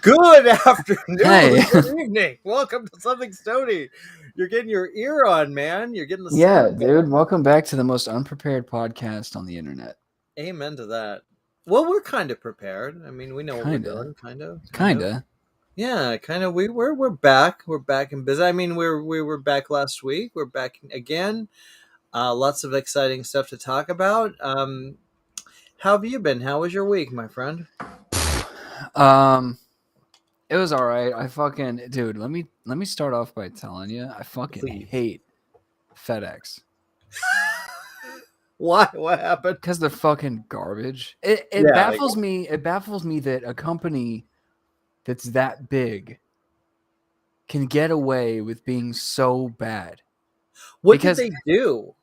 Good afternoon, Hey. good evening. Welcome to Something Stoney. You're getting your ear on, man. You're getting the Yeah, sound dude. going. Welcome back to the most unprepared podcast on the internet. Amen to that. Well, we're kind of prepared. I mean, we know what we're Kinda. doing. Kind of. Kinda. Yeah, kind of. We're back. We're back in business. I mean, we were back last week. We're back again. Lots of exciting stuff to talk about. How have you been? How was your week, my friend? Um, it was all right. Dude, let me start off by telling you, I fucking Please. hate FedEx. Why? What happened? Because they're fucking garbage. It Yeah. baffles me. It baffles me that a company that's that big can get away with being so bad. What did Because they do?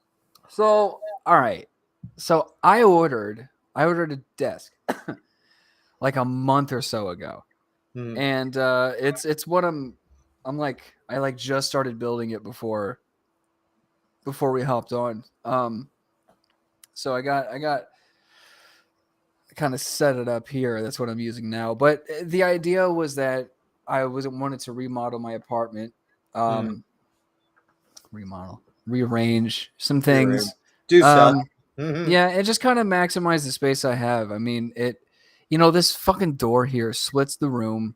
all right. So I ordered a desk like a month or so ago. Hmm. And it's what I'm like I like just started building it before we hopped on. So I kind of set it up here. That's what I'm using now. But the idea was that I wanted to remodel my apartment, Hmm. rearrange some You're things. do stuff. Um, Hmm. yeah, and just kind of maximize the space I have. I mean, this fucking door here splits the room.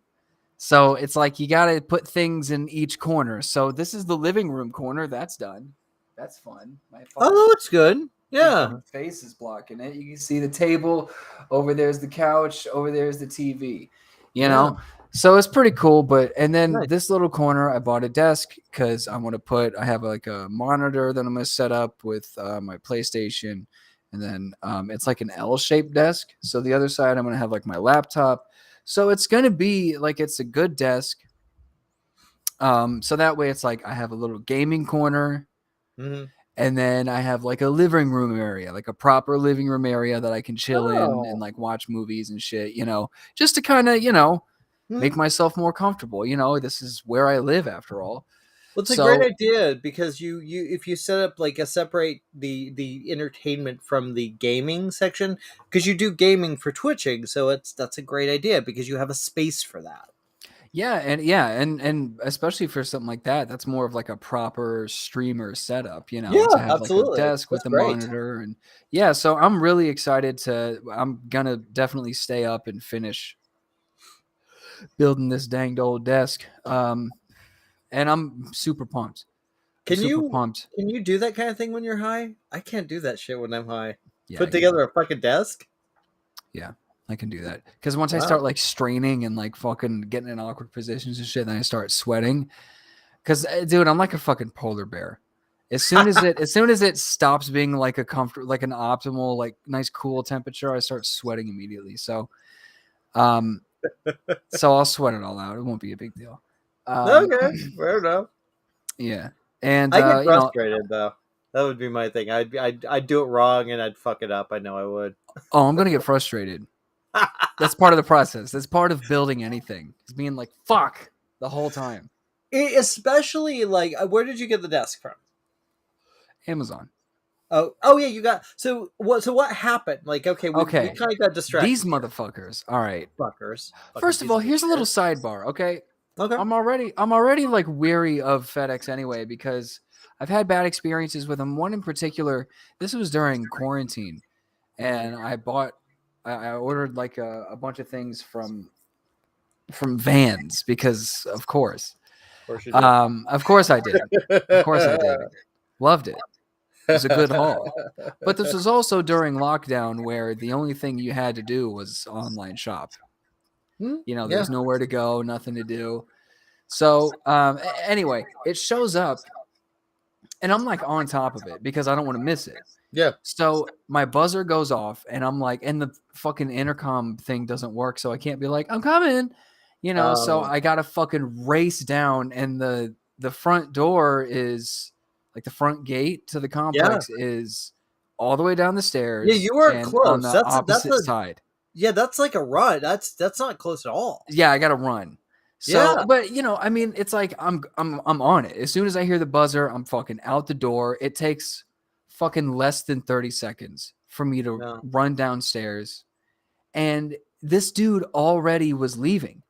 So it's like you got to put things in each corner. So this is the living room corner. That's done. That's fun. My Oh, that fucking looks good. big Yeah. fucking face is blocking it. You can see the table. Over there's the couch. Over there's the TV. You Yeah. know? So it's pretty cool. And then Nice. this little corner, I bought a desk because I have like a monitor that I'm going to set up with my PlayStation. And then it's like an L-shaped desk. So the other side, I'm going to have like my laptop. So it's going to be like it's a good desk. So that way it's like I have a little gaming corner, Hmm. and then I have like a living room area, like a proper living room area that I can chill in and Oh. like watch movies and shit, just to kind of, Hmm. make myself more comfortable. This is where I live after all. Well, it's a great So idea because you if you set up like a separate the entertainment from the gaming section because you do gaming for twitching, so that's a great idea because you have a space for that. and especially for something like that, that's more of like a proper streamer setup, to Yeah, have like a absolutely. desk That's with a great. monitor. And yeah, so I'm really excited I'm gonna definitely stay up and finish building this danged old desk. And I'm super pumped. I'm Can super you pumped. can you do that kind of thing when you're high? I can't do that shit when I'm high. Yeah, Put I can. together a fucking desk? Yeah, I can do that. Because once I Wow. start like straining and like fucking getting in awkward positions and shit, then I start sweating. Because dude, I'm like a fucking polar bear. As soon as it stops being like a comfort, like an optimal, like nice cool temperature, I start sweating immediately. Um, so I'll sweat it all out. It won't be a big deal. Um, Okay, fair enough. yeah, and I get frustrated though. That would be my thing. I'd do it wrong and I'd fuck it up. I know I would. oh, I'm gonna get frustrated. That's part of the process. That's part of building anything. Is being like fuck the whole time. Especially like, where did you get the desk from? Amazon. Oh yeah, you got so what? So what happened? Like, okay, we Okay, kind of got these distracted here, motherfuckers. All right. fuckers, fucking First of pieces all, of here's a little shit. sidebar. Okay, Okay. I'm already like weary of FedEx anyway because I've had bad experiences with them. One in particular, this was during quarantine, and I ordered like a bunch of things from Vans because of course. Of course you did. Of course I did. Of course I did. Loved it. It was a good haul. But this was also during lockdown where the only thing you had to do was online shop. Hmm? There Yeah. was nowhere to go, nothing to do. So anyway, it shows up and I'm like on top of it because I don't want to miss it. Yeah. So my buzzer goes off and I'm like, and the fucking intercom thing doesn't work. So I can't be like, I'm coming, so Um. I got to fucking race down. And the front door is like the front gate to the Yeah. complex is all the way down the Yeah. stairs You were and on close. the That's opposite a side. yeah. That's like a run. That's not close at all. Yeah, I got to run. So, Yeah. but I mean, it's like I'm on it. As soon as I hear the buzzer, I'm fucking out the door. It takes fucking less than 30 seconds for me to No. run downstairs. And this dude already was leaving.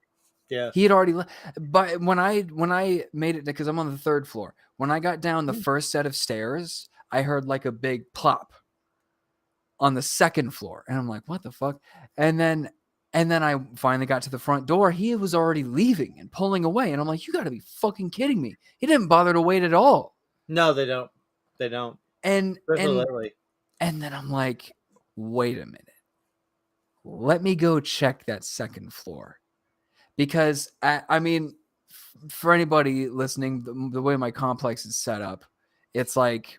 Yeah. He had already left. But when I made it, because I'm on the third floor, when I got down the first set of stairs, I heard like a big plop on the second floor, and I'm like, what the fuck? And then I finally got to the front door. He was already leaving and pulling away, and I'm like, you got to be fucking kidding me. He didn't bother to wait at all. No, they don't. They don't. And Especially and lately. and then I'm like, wait a minute. Let me go check that second floor. Because I mean, for anybody listening, the way my complex is set up, it's like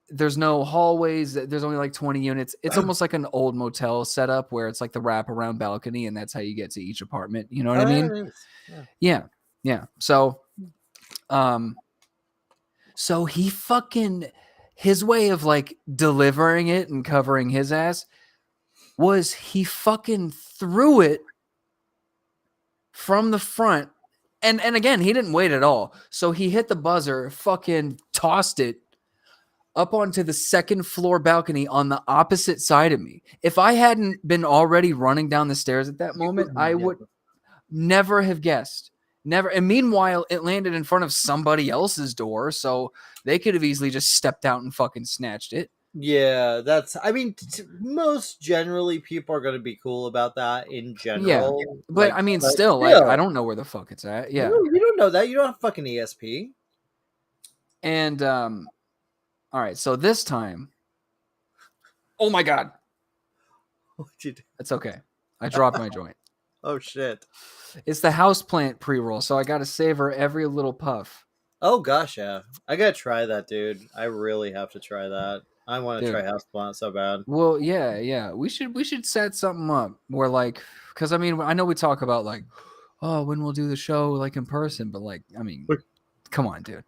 there's no hallways. There's only like 20 units. It's almost like an old motel setup where it's like the wraparound balcony, and that's how you get to each apartment. You know what Oh I yeah, mean? it is. Yeah. Yeah, yeah. Um, so he fucking his way of like delivering it and covering his ass was he fucking threw it from the front. And again, he didn't wait at all. So he hit the buzzer, fucking tossed it up onto the second floor balcony on the opposite side of me. If I hadn't been already running down the stairs at that moment, I Yeah. would never have guessed. Never. And meanwhile, it landed in front of somebody else's door, so they could have easily just stepped out and fucking snatched it. Yeah, that's. I mean, most generally, people are going to be cool about that in Yeah. general. But Like, I mean, but still, like, I still, don't know where the fuck it's at. Yeah. you don't know that. You don't have fucking ESP. And all right, so this time, oh my god, What'd you do? it's okay. I dropped my joint. Oh shit. It's the houseplant pre-roll, so I got to savor every little puff. Oh gosh, yeah. I gotta try that, dude. I really have to try that. I want to try Dude. houseplant so bad. Well, yeah. We should set something up where like, because I mean, I know we talk about like, oh, when we'll do the show like in person, but like, I mean, come on, dude.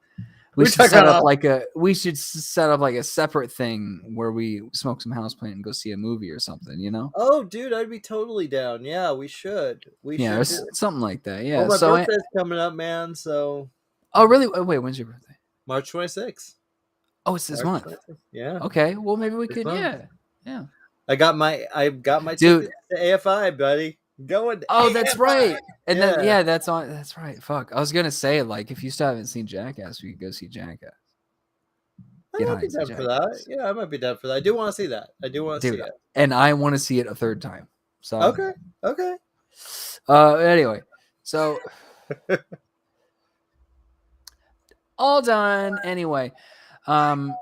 We We should talk set up about like a separate thing where we smoke some houseplant and go see a movie or something, you know? oh, dude, I'd be totally down. Yeah, we should. We Yeah, should or do it. something like that. Well, Yeah. my So, birthday's coming up, man. So oh, really? Oh, wait, when's your birthday? March 26th. Oh, it's this March month. 26th. Yeah, Okay. Well, maybe we this could. month. Yeah. I got my Dude. tickets to AFI, buddy. Going to Oh, that's AFI. right. And then Yeah. that's on. That's right. Fuck. I was gonna say like if you still haven't seen Jackass, we could go see Jackass. I Get might high be and see down for that. Jackass, Yeah, I might be down for that. I do want to see that. I do want to see dude. it. And I want to see it a third time. So Okay. Okay. Anyway, so all done. Anyway, um.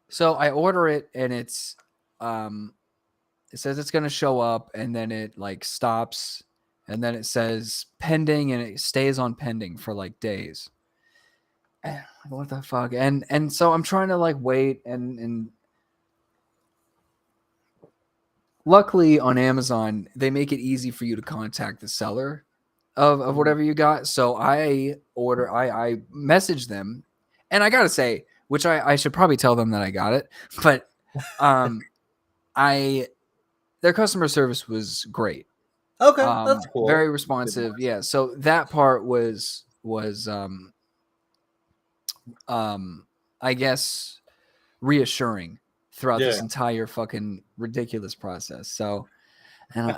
So I order it and it's it says it's going to show up and then it like stops and then it says pending and it stays on pending for like days. What the fuck? And so I'm trying to like wait and luckily on Amazon they make it easy for you to contact the seller of whatever you got. So I message them and I gotta say, which I should probably tell them that I got it, but I their customer service was great. Okay, that's cool. Very responsive. Yeah. So that part was I guess reassuring throughout Yeah. this entire fucking ridiculous process. So I'm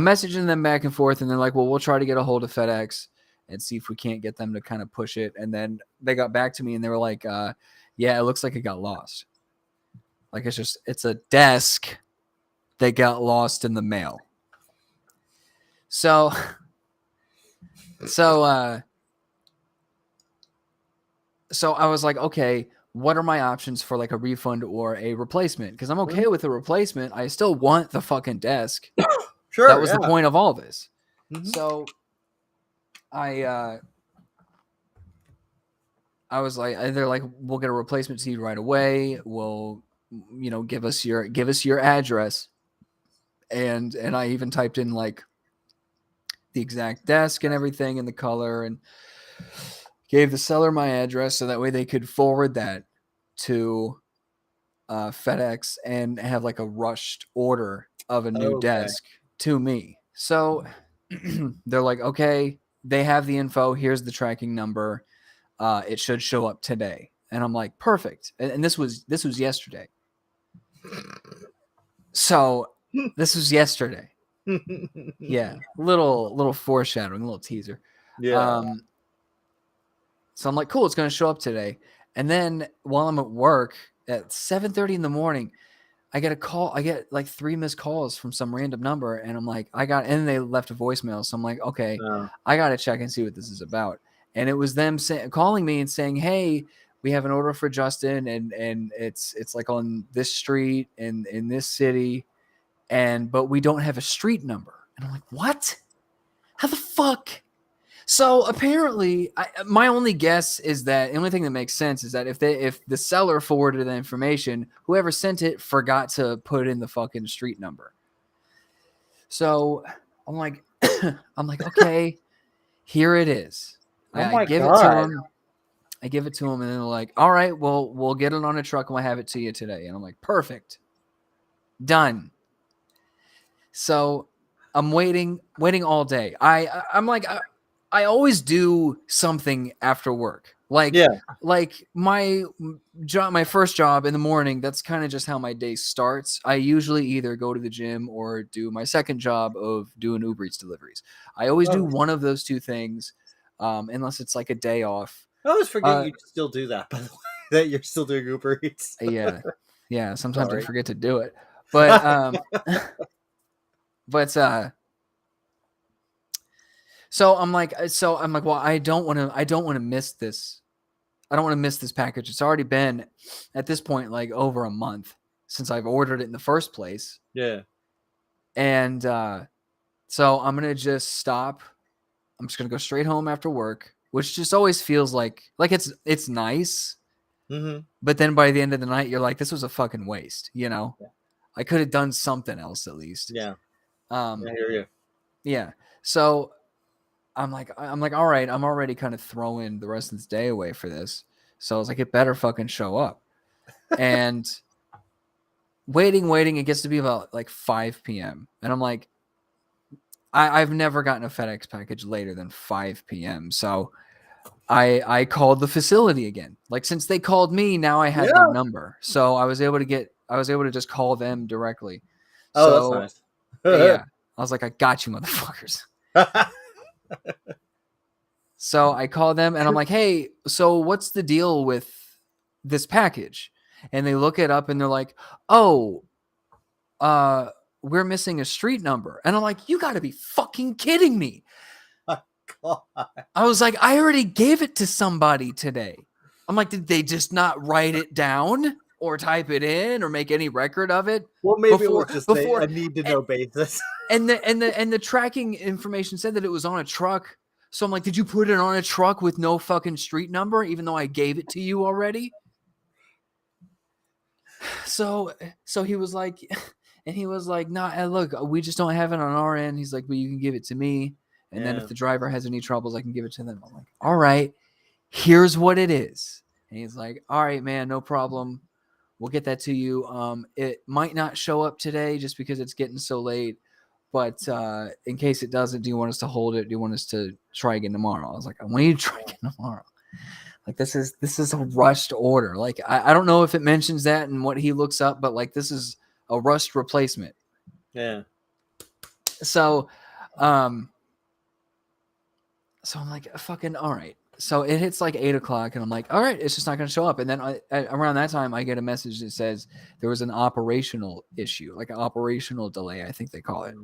messaging them back and forth, and they're like, "Well, we'll try to get a hold of FedEx and see if we can't get them to kind of push it." And then they got back to me, and they were like, "Yeah, it looks like it got lost. Like it's a desk that got lost in the mail." So I was like, okay, what are my options for like a refund or a replacement? Because I'm okay with a replacement. I still want the fucking desk. Sure. That was yeah. the point of all this. Mhm. So I was like, they're like, we'll get a replacement to you right away. We'll, give us your address. And I even typed in like the exact desk and everything and the color and gave the seller my address so that way they could forward that to FedEx and have like a rushed order of a new Okay. desk to me. So they're like, okay, they have the info. Here's the tracking number. It should show up today. And I'm like, perfect. And this was yesterday. So This was yesterday. Yeah, little foreshadowing, a little teaser. Yeah. Um, so I'm like, cool, it's gonna show up today. And then while I'm at work at 7:30 in the morning, I get a call. I get like 3 missed calls from some random number, and I'm like, and they left a voicemail. So I'm like, okay, I gotta check and see what this is about. And it was them calling me and saying, hey, we have an order for Justin, and it's like on this street in this city, but we don't have a street number. And I'm like, what? How the fuck? So apparently, my only guess is that the only thing that makes sense is that if the seller forwarded the information, whoever sent it forgot to put in the fucking street number. So I'm like, okay, here it is. Oh I my give it to god. him. I give it to him, and then they're like, all right, well, we'll get it on a truck and we'll have it to you today. And I'm like, perfect, done. So I'm waiting all day. I'm like, I always do something after work. Yeah. Like my job, my first job in the morning, that's kind of just how my day starts. I usually either go to the gym or do my second job of doing Uber Eats deliveries. I always do Oh, one of those two things, unless it's like a day off. I always forget Uh, you still do that, by the way. That you're still doing Uber Eats. yeah, yeah. Sometimes I Sorry. forget to do it, but but so I'm like, well, I don't want to miss this. I don't want to miss this package. It's already been at this point like over a month since I've ordered it in the first place. Yeah. And so I'm gonna just stop. I'm just gonna go straight home after work, which just always feels like it's nice. Mm-hmm. But then by the end of the night, you're like, this was a fucking waste, you know? Yeah. I could have done something else at least. Yeah. I Um, hear you. yeah. So I'm like, all right, I'm already kind of throwing the rest of this day away for this. So I was like, it better fucking show up. And waiting, it gets to be about like 5 p.m. And I'm like, I've never gotten a FedEx package later than 5 p.m. So I called the facility again. Like since they called me, now I had their Yeah. number. So I was able to just call them directly. Oh, that's So nice. yeah, I was like, I got you, motherfuckers. So I call them and I'm like, hey, so what's the deal with this package? And they look it up and they're like, oh, we're missing a street number. And I'm like, you got to be fucking kidding me. God. I was like, I already gave it to somebody today. I'm like, did they just not write it down or type it in or make any record of it Well, maybe it was just before a need to know basis. and the tracking information said that it was on a truck. So I'm like, did you put it on a truck with no fucking street number, even though I gave it to you already? So he was like, and he was like, nah, look, we just don't have it on our end. He's like, but you can give it to me. And then if the driver has any troubles, I can give it to them. I'm like, all right, here's what it is. And he's like, all right, man, no problem. We'll get that to you. It might not show up today just because it's getting so late. But in case it doesn't, do you want us to hold it? Do you want us to try again tomorrow? I was like, I want you to try again tomorrow. Like this is a rushed order. Like I don't know if it mentions that and what he looks up, but like this is a rushed replacement. Yeah. So I'm like, fucking all right. So it hits like 8:00 and I'm like, all right, it's just not going to show up. And then around that time, I get a message that says there was an operational issue, like an operational delay, I think they call it.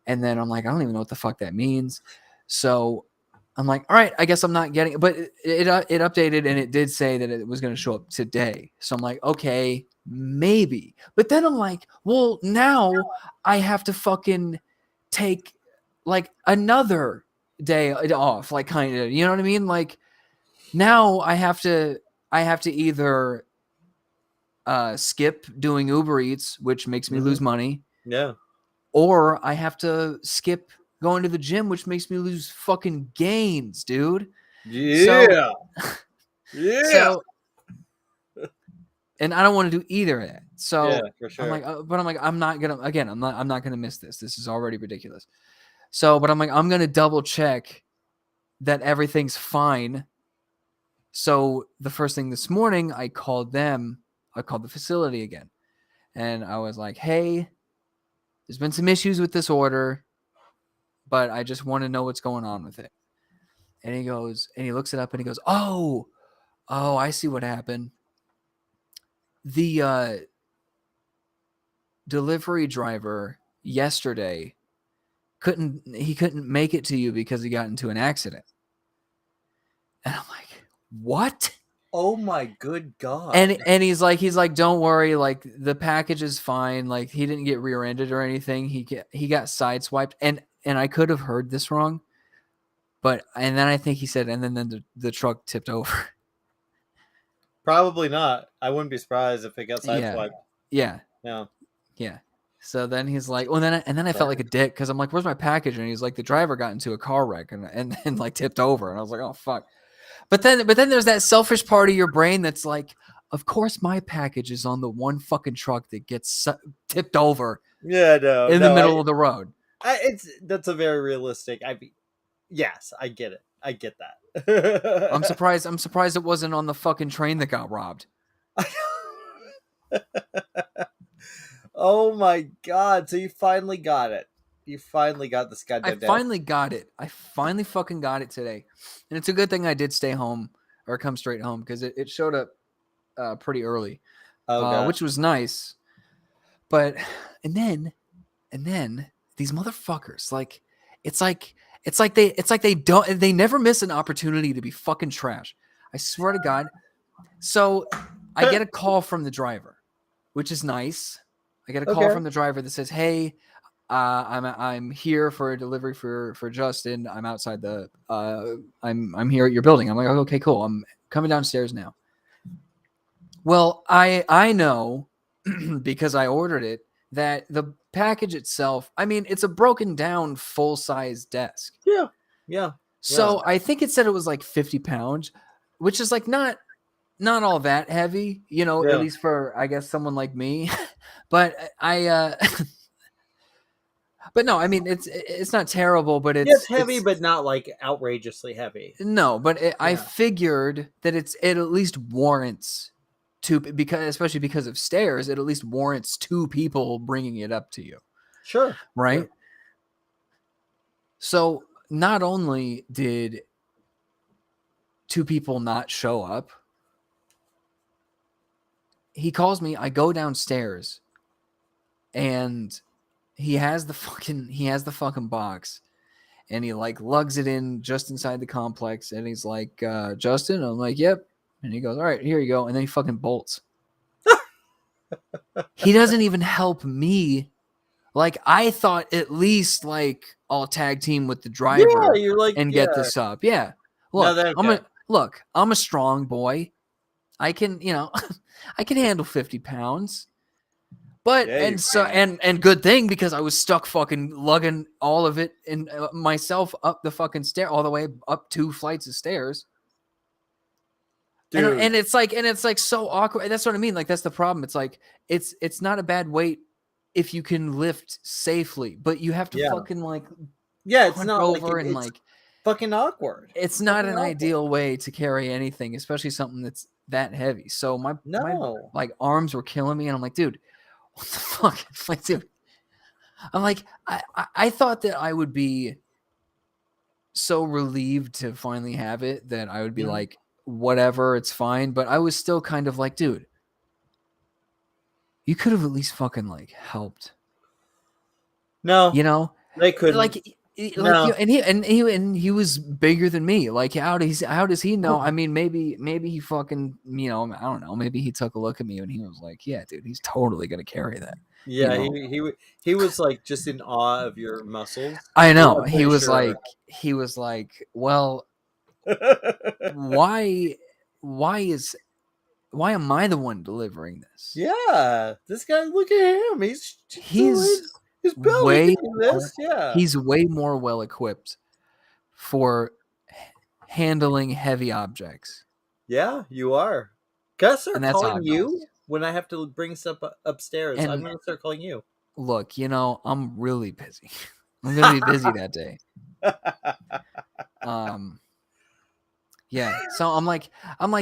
And then I'm like, I don't even know what the fuck that means. So I'm like, all right, I guess I'm not getting it. But it updated and it did say that it was going to show up today. So I'm like, okay, maybe. But then I'm like, well, now I have to fucking take like another day off, like kind of, you know what I mean? Like now I have to either skip doing Uber Eats, which makes me lose money. Yeah. Or I have to skip going to the gym, which makes me lose fucking gains, dude. Yeah. So, and I don't want to do either of that. So yeah, for sure. I'm not gonna miss this. This is already ridiculous. So, but I'm like, I'm gonna double check that everything's fine. So the first thing this morning, I called the facility again. And I was like, hey, There's been some issues with this order, but I just want to know what's going on with it. And he goes, and he looks it up and he goes, oh, I see what happened. The delivery driver yesterday couldn't make it to you because he got into an accident. And I'm like, what? Oh my good God. And he's like, don't worry, like the package is fine. Like he didn't get rear-ended or anything. He got sideswiped. And I could have heard this wrong, but and then I think he said, and then the truck tipped over. Probably not. I wouldn't be surprised if it got sideswiped. Yeah. Yeah. So then he's like, well, then I felt like a dick because I'm like, where's my package? And he's like, the driver got into a car wreck and like tipped over. And I was like, oh fuck. But then there's that selfish part of your brain that's like, of course my package is on the one fucking truck that gets tipped over. Yeah, no, in the middle of the road. That's a very realistic. Yes, I get it. I get that. I'm surprised it wasn't on the fucking train that got robbed. Oh my God. So you finally got it. You finally got this goddamn finally got it. I finally fucking got it today. And it's a good thing I did stay home or come straight home because it showed up pretty early, which was nice. But and then these motherfuckers, like it's like they never miss an opportunity to be fucking trash. I swear to God. So I get a call from the driver, which is nice. I get a call from the driver that says, "Hey, I'm here for a delivery for Justin. I'm outside the I'm here at your building." I'm like, "Okay, cool. I'm coming downstairs now." Well, I know because I ordered it that the package itself, I mean, it's a broken down full-size desk. Yeah. So I think it said it was like 50 pounds, which is like not all that heavy, at least for, I guess, someone like me. But but no, I mean, it's not terrible, but it's heavy, but not like outrageously heavy. No, but I figured that it at least warrants especially because of stairs, it at least warrants two people bringing it up to you. Sure. Right. Sure. So not only did two people not show up, he calls me. I go downstairs, and he has the fucking box, and he like lugs it in just inside the complex, and he's like, "Justin," I'm like, "Yep." And he goes, "All right, here you go." And then he fucking bolts. He doesn't even help me. Like, I thought at least, like, I'll tag team with the driver and get this up. Yeah. Look, I'm a strong boy. I can, I can handle 50 pounds. But, and good thing, because I was stuck fucking lugging all of it and myself up the fucking stair, all the way up 2 flights of stairs. And it's like so awkward. That's what I mean. Like, that's the problem. It's like, it's not a bad weight if you can lift safely, but you have to fucking like, it's not over and like fucking awkward. It's not an ideal way to carry anything, especially something that's that heavy. So my like arms were killing me, and I'm like, dude, what the fuck? Like, dude, I'm like, I thought that I would be so relieved to finally have it that I would be like, whatever, it's fine. But I was still kind of like, dude, you could have at least fucking like helped. No, they couldn't. And he was bigger than me. Like, how does he know? I mean, maybe he fucking, I don't know. Maybe he took a look at me and he was like, yeah, dude, he's totally gonna carry that. Yeah, he was like just in awe of your muscles. I know. He was like, well, why am I the one delivering this? Yeah, this guy, look at him. He's way this. Yeah, he's way more well equipped for handling heavy objects. Yeah, you are. Can I start calling you when I have to bring stuff upstairs? I'm going to start calling you. Look, I'm really busy. I'm going to be busy that day. Yeah. So I'm like,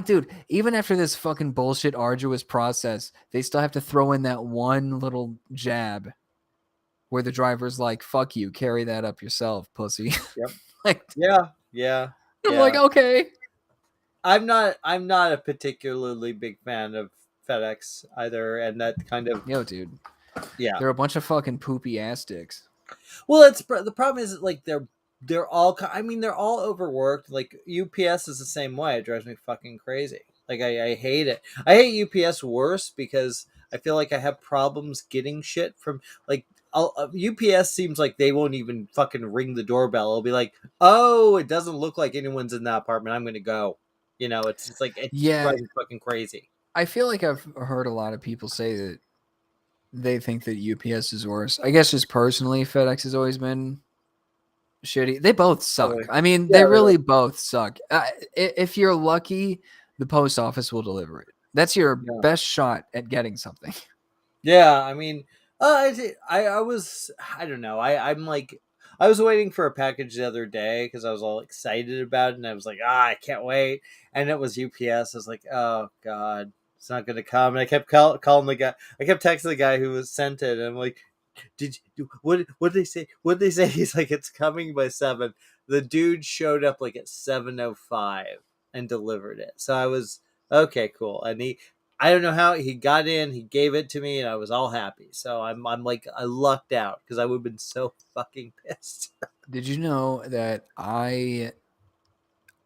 dude, even after this fucking bullshit arduous process, they still have to throw in that one little jab where the driver's like, "Fuck you, carry that up yourself, pussy." Yep. Like, Yeah. Yeah. I'm like, Yeah. okay, I'm not a particularly big fan of FedEx either, and that kind of yo, dude, yeah. they're a bunch of fucking poopy ass dicks. Well, it's the problem is like they're all I mean they're all overworked. Like UPS is the same way. It drives me fucking crazy. Like I hate it. I hate UPS worse because I feel like I have problems getting shit from like UPS seems like they won't even fucking ring the doorbell. It'll be like, oh, it doesn't look like anyone's in that apartment. I'm gonna go. You know, it's just like it Yeah, drives me fucking crazy. I feel like I've heard a lot of people say that they think that UPS is worse. I guess just personally, FedEx has always been shitty. They both suck. Really? I mean, they Yeah, really. really both suck. If you're lucky, the post office will deliver it. That's your Yeah. best shot at getting something. Yeah, I mean, I was I don't know. I'm like I was waiting for a package the other day because I was all excited about it, and I was like, I can't wait. And it was UPS. I was like, oh god, it's not gonna come. And I kept calling the guy. I kept texting the guy who was sent it, and I'm like, what did they say? What did they say? He's like, it's coming by 7. The dude showed up like at 7:05 and delivered it. So I was okay, cool. And I don't know how he got in. He gave it to me, and I was all happy. So I'm like I lucked out because I would have been so fucking pissed. Did you know that I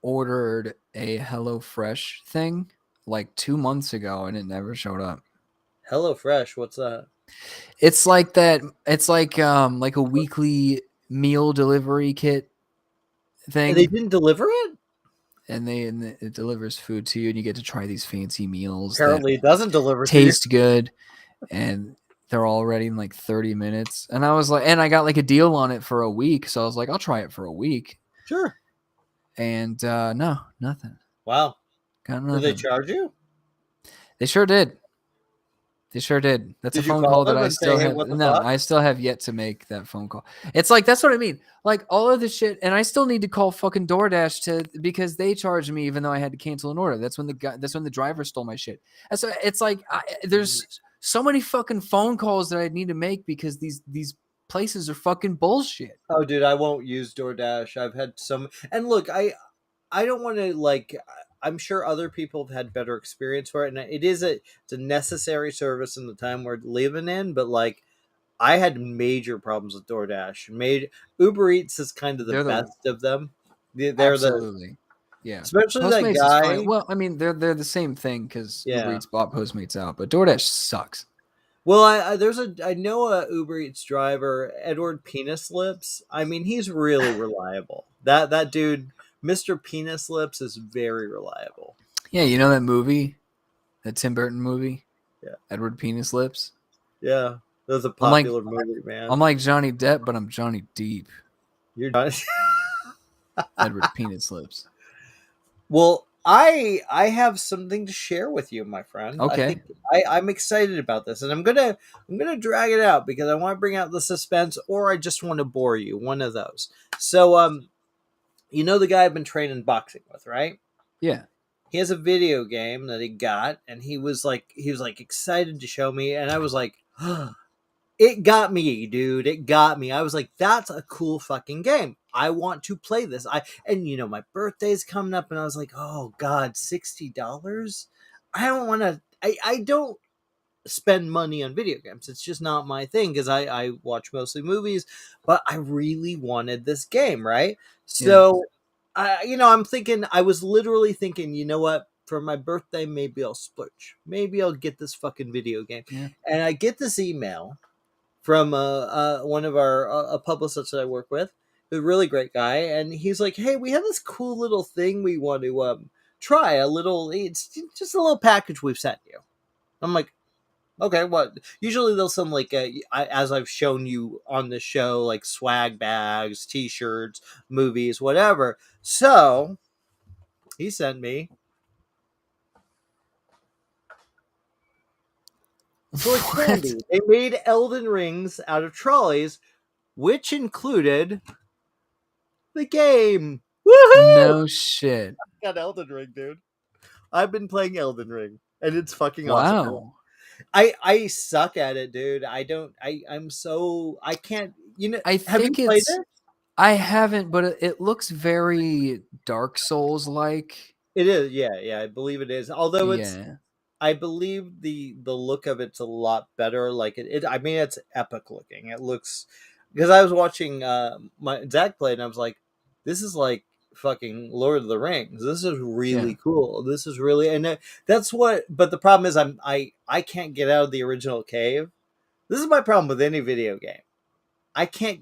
ordered a HelloFresh thing like 2 months ago and it never showed up? Hello Fresh, what's that? It's like that. It's like a weekly meal delivery kit And they thing, didn't deliver it. and it delivers food to you, and you get to try these fancy meals that Apparently, it doesn't deliver to you. taste good, and they're all ready in like 30 minutes. And I was like, and I got like a deal on it for a week, so I was like, I'll try it for a week. Sure. And no, nothing. Wow. Got Did they nothing. charge you? They sure did. They sure did. That's a Did you phone call call that them I and say, still hey, have. what the No, fuck? I still have yet to make that phone call. It's like that's what I mean. Like all of this shit, and I still need to call fucking DoorDash to because they charged me even though I had to cancel an order. That's when the guy. That's when the driver stole my shit. And so it's like there's so many fucking phone calls that I need to make because these places are fucking bullshit. Oh, dude, I won't use DoorDash. I've had some, and look, I don't want to like. I'm sure other people have had better experience for it, and it's a necessary service in the time we're living in. But like, I had major problems with DoorDash. Made Uber Eats is kind of the They're the best of them. They're the absolutely yeah. especially that Postmates is fine. guy. Well, I mean they're the same thing because Uber Yeah. Eats bought Postmates out, but DoorDash sucks. Well, I know a Uber Eats driver, Edward Penis Lips. I mean, he's really reliable. That dude, Mr. Penis Lips, is very reliable. Yeah, you know that movie, that Tim Burton movie, Yeah, Edward Penis Lips. yeah, that was a I'm like popular movie, man. I'm like Johnny Depp, but I'm Johnny Deep. You're not. Edward Penis Lips. Well, I have something to share with you, my friend. I Okay. think I'm excited about this, and I'm gonna drag it out because I want to bring out the suspense, or I just want to bore you. One of those. So, you know the guy I've been training boxing with, right? Yeah. He has a video game that he got, and he was like excited to show me, and I was like, it got me, dude. It got me. I was like, that's a cool fucking game. I want to play this. And my birthday's coming up, and I was like, oh god, $60. I don't want to. I don't spend money on video games. It's just not my thing because I watch mostly movies, but I really wanted this game, right? Yeah. So, I'm thinking, I was literally thinking, you know what? For my birthday, maybe I'll splurge. Maybe I'll get this fucking video game. Yeah. And I get this email from one of our a publicist that I work with, a really great guy, and he's like, "Hey, we have this cool little thing we want to try. It's just a little package we've sent you." I'm like, "Okay, what?" Usually they'll send like as I've shown you on the show, like swag bags, T-shirts, movies, whatever. So he sent me toy What? candy. They made Elden rings out of trolleys, which included the game. Woohoo! No shit. Got Elden Ring, dude. I've been playing Elden Ring, and it's fucking awesome. Wow. I suck at it, dude. I don't. I can't. I Have you think played it's it? I haven't, but it looks very Dark Souls like. It is. Yeah, yeah. I believe it is. Although it's Yeah, I believe the look of it's a lot better. Like I mean, it's epic looking. It looks because I was watching my Zach play, and I was like, this is like fucking Lord of the Rings. This is yeah. really cool. This is really that's what. But the problem is, I can't get out of the original cave. This is my problem with any video game. I can't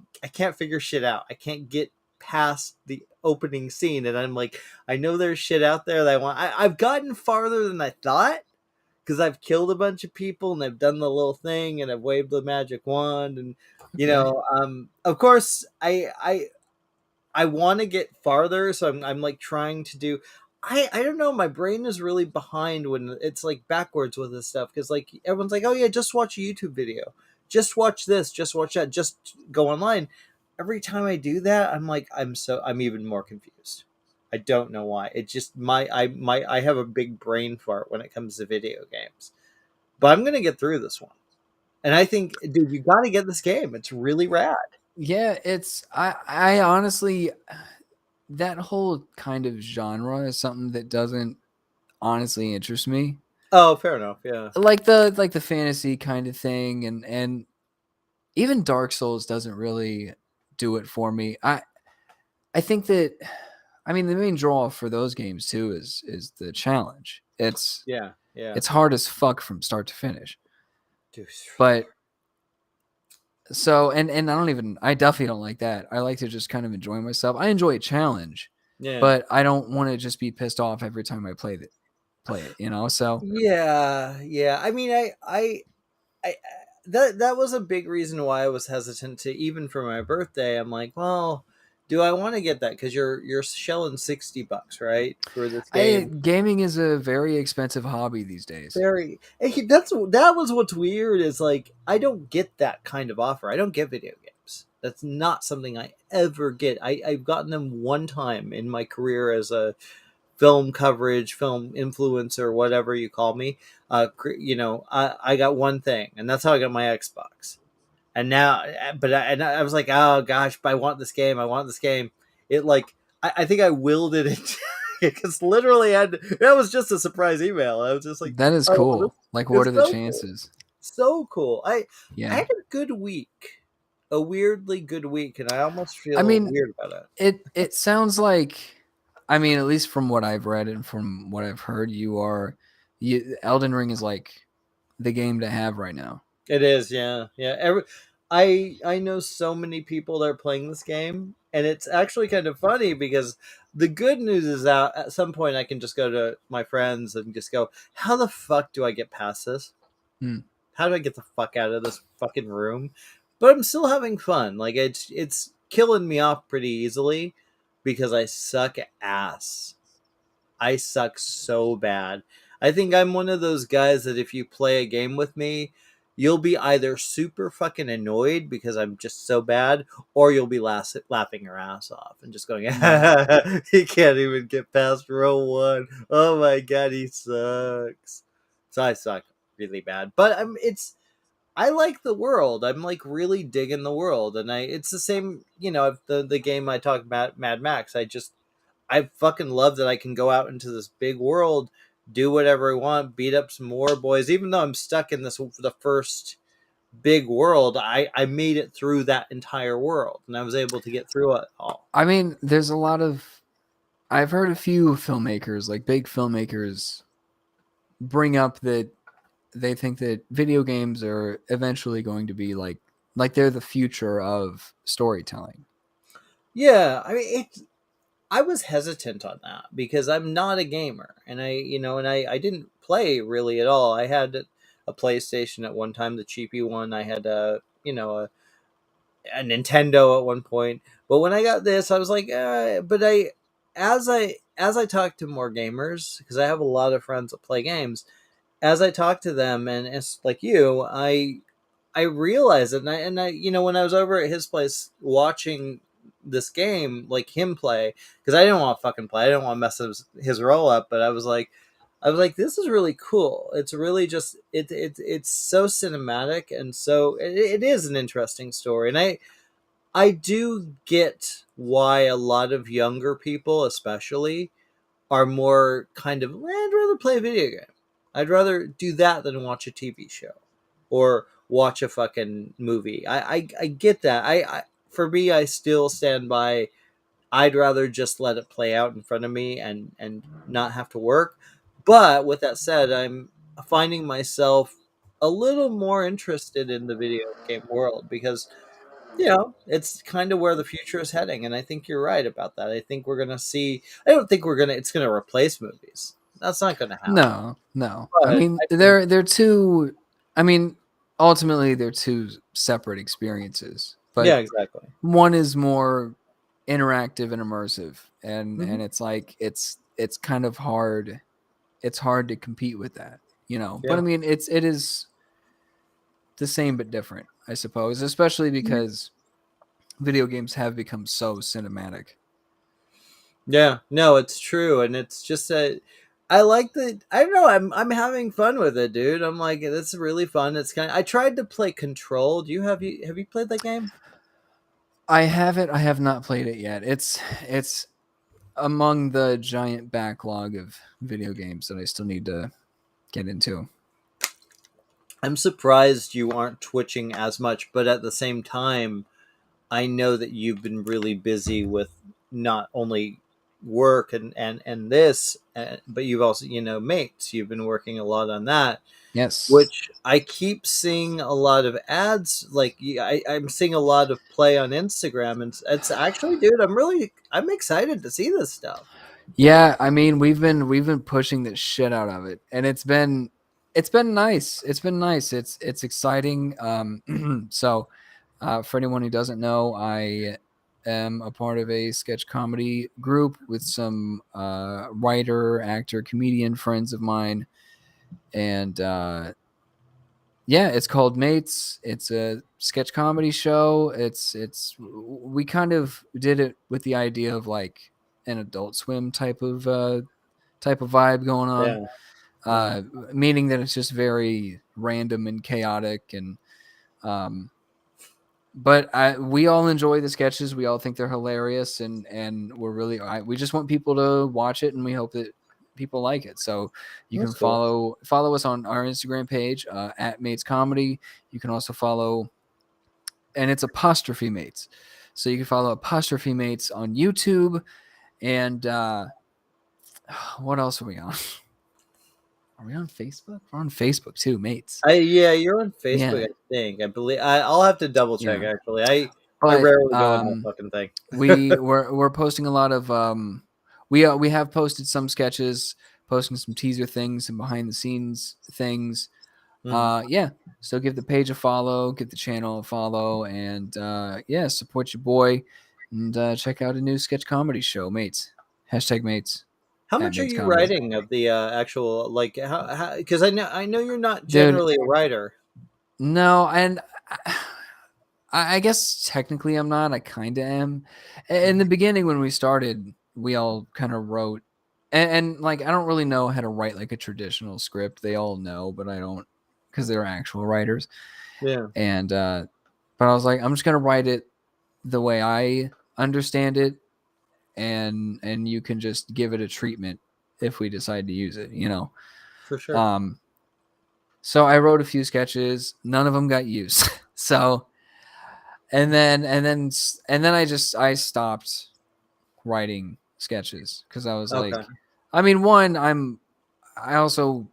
figure shit out. I can't get past the opening scene, and I'm like, I know there's shit out there that I want. I've gotten farther than I thought because I've killed a bunch of people and I've done the little thing and I've waved the magic wand and Okay. of course I want to get farther, so I'm like trying to do. I don't know. My brain is really behind when it's like backwards with this stuff because like everyone's like, oh yeah, just watch a YouTube video, just watch this, just watch that, just go online. Every time I do that, I'm like, I'm even more confused. I don't know why. It just I have a big brain fart when it comes to video games, but I'm gonna get through this one. And I think, dude, you got to get this game. It's really rad. Yeah, it's I honestly that whole kind of genre is something that doesn't honestly interest me. Oh, fair enough. Yeah. Like the fantasy kind of thing and even Dark Souls doesn't really do it for me. I think that I mean the main draw for those games too is the challenge. Yeah. Yeah. It's hard as fuck from start to finish. Dude, it's really But so and I definitely don't like that. I like to just kind of enjoy myself. I enjoy a challenge, yeah. but I don't want to just be pissed off every time I play it, you know? So Yeah. Yeah. I mean, I that was a big reason why I was hesitant to even for my birthday. I'm like, well, do I want to get that? Because you're shelling $60, right, for this I game. gaming is a very expensive hobby these days. Very. That was what's weird is like I don't get that kind of offer. I don't get video games. That's not something I ever get. I've gotten them one time in my career as a film coverage, film influencer, whatever you call me. I got one thing, and that's how I got my Xbox. And now, and I was like, oh gosh, but I want this game. I want this game. It like I think I willed it into because literally that was just a surprise email. I was just like, That is oh, this cool. Like what is are the so cool, chances? so cool. I Yeah. had a good week, a weirdly good week, and I almost I feel mean, weird about it. it sounds like I mean, at least from what I've read and from what I've heard, Elden Ring is like the game to have right now. It is, yeah, yeah. I know so many people that are playing this game, and it's actually kind of funny because the good news is that at some point I can just go to my friends and just go, "How the fuck do I get past this? Hmm. How do I get the fuck out of this fucking room?" But I'm still having fun. Like it's killing me off pretty easily because I suck ass. I suck so bad. I think I'm one of those guys that if you play a game with me, you'll be either super fucking annoyed because I'm just so bad, or you'll be laughing your ass off and just going, Yeah. he can't even get past row one. Oh my god, he sucks. So I suck really bad. But I like the world. I'm like really digging the world, and it's the same. The game I talked about, Mad Max. I fucking love that I can go out into this big world, do whatever I want, beat up some more boys. Even though I'm stuck in the first big world, I made it through that entire world, and I was able to get through it all. I mean, there's a lot of I've heard a few filmmakers, like big filmmakers, bring up that they think that video games are eventually going to be like they're the future of storytelling. Yeah, I mean it. I was hesitant on that because I'm not a gamer, and I didn't play really at all. I had a PlayStation at one time, the cheapy one. I had a Nintendo at one point. But when I got this, I was like, but as I talk to more gamers, because I have a lot of friends that play games, as I talk to them, and it's like you, I realized it, and I when I was over at his place watching this game, like him play, because I didn't want to fucking play, I didn't want to mess his roll up, but I was like, I was like, this is really cool. It's really just it's so cinematic, and so it is an interesting story. And I do get why a lot of younger people, especially, are more kind of, I'd rather play a video game. I'd rather do that than watch a TV show or watch a fucking movie. I get that. For me, I still stand by. I'd rather just let it play out in front of me and not have to work. But with that said, I'm finding myself a little more interested in the video game world because it's kind of where the future is heading, and I think you're right about that. I think we're gonna see. I don't think it's gonna replace movies. That's not gonna happen. No, no. I But mean, I think, they're two. I mean, ultimately, they're two separate experiences. yeah, But exactly. one is more interactive and immersive, and Hmm. it's like it's kind of hard. It's hard to compete with that, But I Yeah. mean, it is the same but different, I suppose. Especially Mhm. because video games have become so cinematic. Yeah. No, it's true, and it's just that I like the. I don't know. I'm having fun with it, dude. I'm like, it's really fun. It's kind. I tried to play Control. Do you have you played that game? I haven't. I have not played it yet. It's among the giant backlog of video games that I still need to get into. I'm surprised you aren't twitching as much, but at the same time, I know that you've been really busy with not only work and this, but you've also, mates. You've been working a lot on that, Yes. which I keep seeing a lot of ads. Like I'm seeing a lot of play on Instagram, and it's actually, dude, I'm excited to see this stuff. Yeah, I mean we've been pushing the shit out of it, and it's been nice. It's been nice. It's exciting. So for anyone who doesn't know, I am a part of a sketch comedy group with some writer, actor, comedian friends of mine, and yeah, it's called Mates. It's a sketch comedy show. It's we kind of did it with the idea of like an Adult Swim type of vibe going on. Yeah, yeah, Uh, Meaning that it's just very random and chaotic and um, but we all enjoy the sketches. We all think they're hilarious, and we just want people to watch it, and we hope that people like it. So you can that's cool. follow us on our Instagram page at Mates Comedy. You can also follow, and it's apostrophe Mates. So you can follow apostrophe Mates on YouTube. And what else are we on? Are we on Facebook? We're on Facebook too, Mates. Yeah, you're on Facebook, Yeah, I think. I believe I'll have to double check. yeah. Actually, I But rarely go in that fucking thing. we're posting a lot of we have posted some sketches, posting some teaser things and behind the scenes things. Hmm. Yeah, so give the page a follow, give the channel a follow, and yeah, support your boy, and check out a new sketch comedy show, Mates. Hashtag Mates How at much are Mates you Comedy. writing of the actual, like, how because I know you're not Dude, generally a writer. no, and I guess technically I'm not. I kind of am. In the beginning, when we started, we all kind of wrote, and like I don't really know how to write like a traditional script. They all know, but I don't because they're actual writers. Yeah, And but I was like, I'm just gonna write it the way I understand it, and you can just give it a treatment if we decide to use it. for sure. Um, so I wrote a few sketches. None of them got used. So and then I stopped writing sketches because I was Okay, like, I mean, one, I also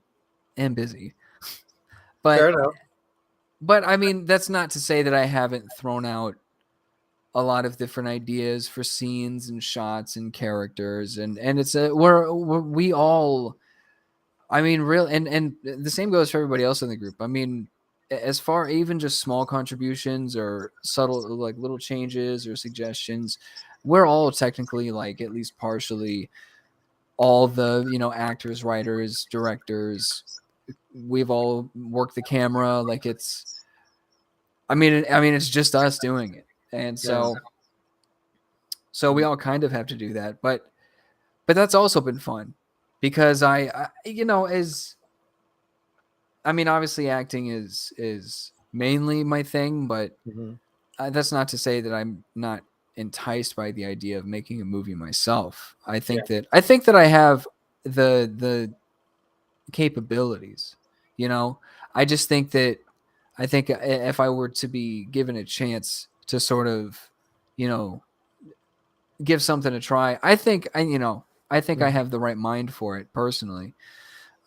am busy, fair but enough. I mean that's not to say that I haven't thrown out a lot of different ideas for scenes and shots and characters, and it's a we all, I mean, real, and the same goes for everybody else in the group. I mean, as far even just small contributions or subtle like little changes or suggestions, we're all technically like at least partially all the actors, writers, directors. We've all worked the camera. Like I mean, it's just us doing it, and Yeah. so we all kind of have to do that. But that's also been fun. because I you know, as I mean, obviously acting is mainly my thing, but Hmm. that's not to say that I'm not enticed by the idea of making a movie myself. Yeah. I think that I have the capabilities. You know, I just think that I think if I were to be given a chance to sort of, you know, give something a try, I think I Mhm. have the right mind for it personally.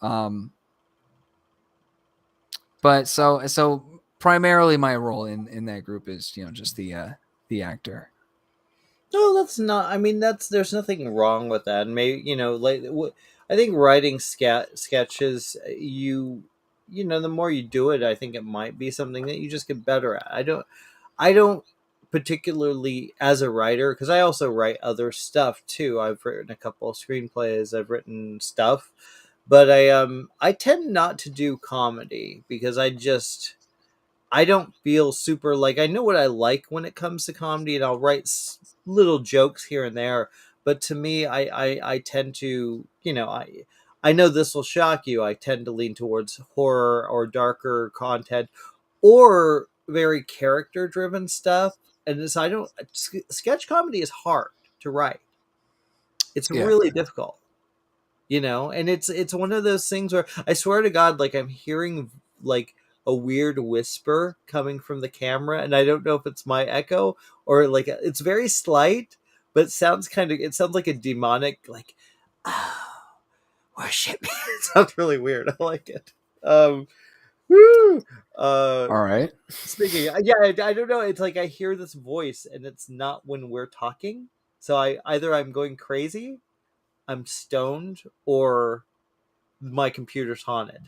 Um, but so primarily my role in that group is, you know, just the actor. No, that's not. I mean, that's there's nothing wrong with that. And maybe like I think writing sketches, you know, the more you do it, I think it might be something that you just get better at. I don't particularly as a writer because I also write other stuff too. I've written a couple of screenplays. I've written stuff, but I tend not to do comedy because I don't feel super like I know what I like when it comes to comedy, and I'll write little jokes here and there. But to me, I tend to, I know this will shock you. I tend to lean towards horror or darker content or very character driven stuff. And this, I don't, sketch comedy is hard to write. It's Yeah. really difficult, and it's one of those things where I swear to God, like I'm hearing like a weird whisper coming from the camera, and I don't know if it's my echo or like it's very slight, but it sounds like a demonic like oh, worship me. It sounds really weird. I like it. Woo! uh All right. Speaking, yeah, I don't know, it's like I hear this voice and it's not when we're talking, so I'm going crazy, I'm stoned, or my computer's haunted.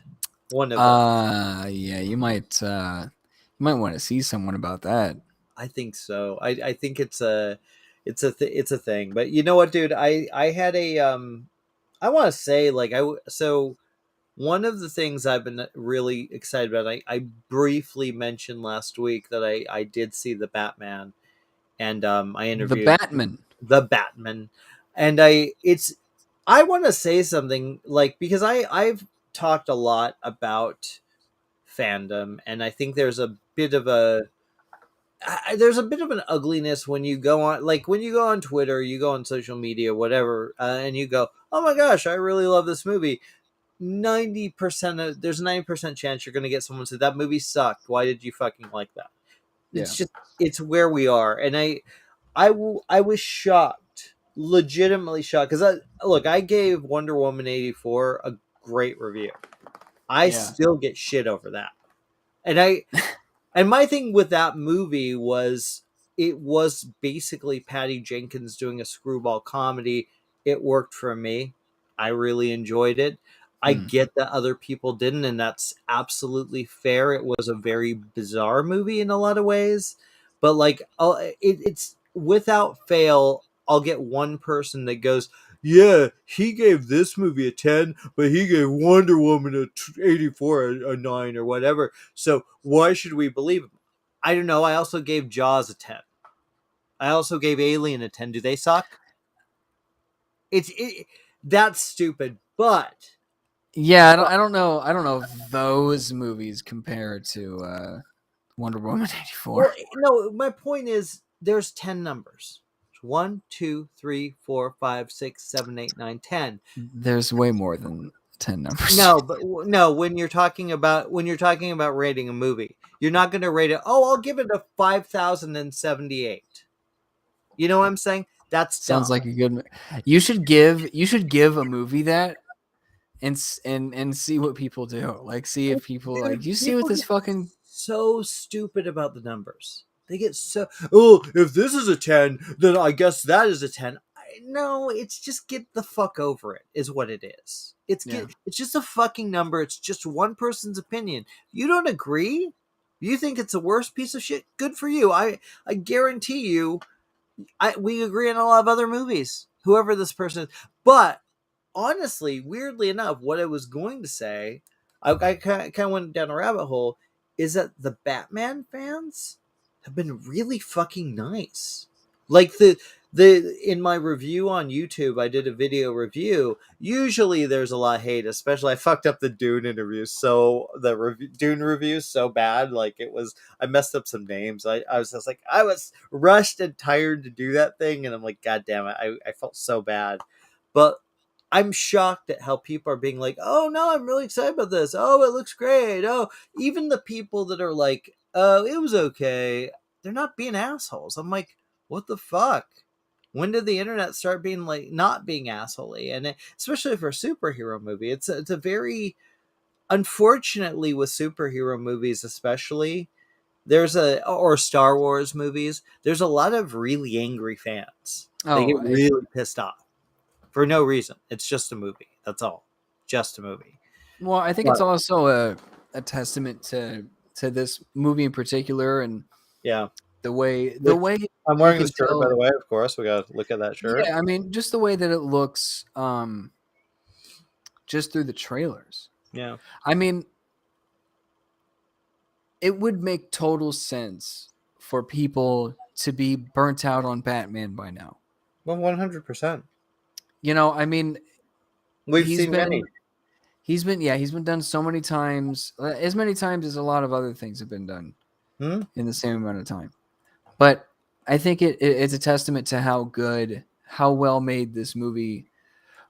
One of those. Yeah, you might want to see someone about that. I think so. I think it's a thing. But you know what, dude? I had a I want to say like so one of the things I've been really excited about. I briefly mentioned last week that I did see the Batman, and I The interviewed Batman. the Batman, and I want to say something like because I've talked a lot about fandom, and I think there's a bit of an ugliness when you go on, like when you go on Twitter, you go on social media, whatever, and you go, oh my gosh, I really love this movie. 90% of there's a 90% chance you're going to get someone say that movie sucked, why did you fucking like that? Yeah. It's just it's where we are. And I was shocked, legitimately shocked, because I gave Wonder Woman 84 a great review. I Yeah. still get shit over that. And my thing with that movie was it was basically Patty Jenkins doing a screwball comedy. It worked for me. I really enjoyed it. I Hmm. get that other people didn't, and that's absolutely fair. It was a very bizarre movie in a lot of ways, but like it's without fail, I'll get one person that goes, "Yeah, he gave this movie a 10, but he gave Wonder Woman a 84, a 9 or whatever. So why should we believe him?" I don't know. I also gave Jaws a 10. I also gave Alien a 10. Do they suck? It that's stupid. But Yeah, but I don't know. I don't know if those movies compare to Wonder Woman 84. well, no, my point is there's 10 numbers. One, two, three, four, five, six, seven, eight, nine, 10. There's way more than 10 numbers. No, but no, when you're talking about rating a movie, you're not going to rate it. Oh, I'll give it a 5,078. You know what I'm saying? That's Sounds dumb. like a good. You should give a movie that and see what people do. Like see if people like Dude, you see what people this get fucking so stupid about the numbers. They get so, oh, if this is a 10, then I guess that is a 10. No, it's just get the fuck over it, is what it is. yeah. It's just a fucking number. It's just one person's opinion. You don't agree? You think it's the worst piece of shit? Good for you. I guarantee you, we agree on a lot of other movies. Whoever this person is, but honestly, weirdly enough, what I was going to say, I kind of went down a rabbit hole, is that the Batman fans have been really fucking nice. Like the in my review on YouTube, I did a video review. Usually, there's a lot of hate. Especially, I fucked up the Dune interview. So Dune review so bad, like it was. I messed up some names. I was just like, I was rushed and tired to do that thing, and I'm like, God damn it, I felt so bad. But I'm shocked at how people are being like, oh no, I'm really excited about this. Oh, it looks great. Oh, even the people that are like, oh, it was okay. They're not being assholes. I'm like, what the fuck? When did the internet start being like not being assholey? And especially for a superhero movie, it's a very unfortunately with superhero movies, especially there's a or Star Wars movies. There's a lot of really angry fans. They Oh, get really pissed off for no reason. It's just a movie. That's all. Just a movie. well, I think it's But also a testament to this movie in particular, and yeah, the which way I'm you wearing the can shirt by tell. the way. Of course, we got to look at that shirt. Yeah, I mean, just the way that it looks, just through the trailers. Yeah, I mean, it would make total sense for people to be burnt out on Batman by now. well, 100%. I mean, We've he's seen many. been he's been done so many times, as many times as a lot of other things have been done Hmm? in the same amount of time. But I think it's a testament to how well made this movie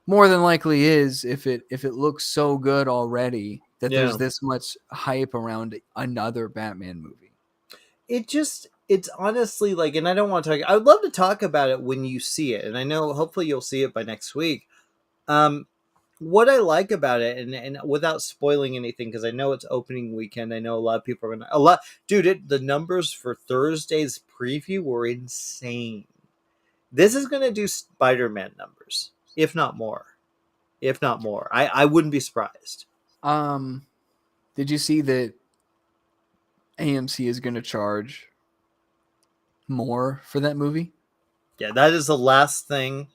more than likely is, if it looks so good already that Yeah. there's this much hype around another Batman movie. It's honestly like, and I don't want to talk. I would love to talk about it when you see it, and I know hopefully you'll see it by next week. Um, what I like about it, and without spoiling anything, because I know it's opening weekend, I know a lot of people are gonna a lot, dude. The numbers for Thursday's preview were insane. This is gonna do Spider-Man numbers, if not more. If not more, I wouldn't be surprised. Um, did you see that AMC is going to charge more for that movie? Yeah, that is the last thing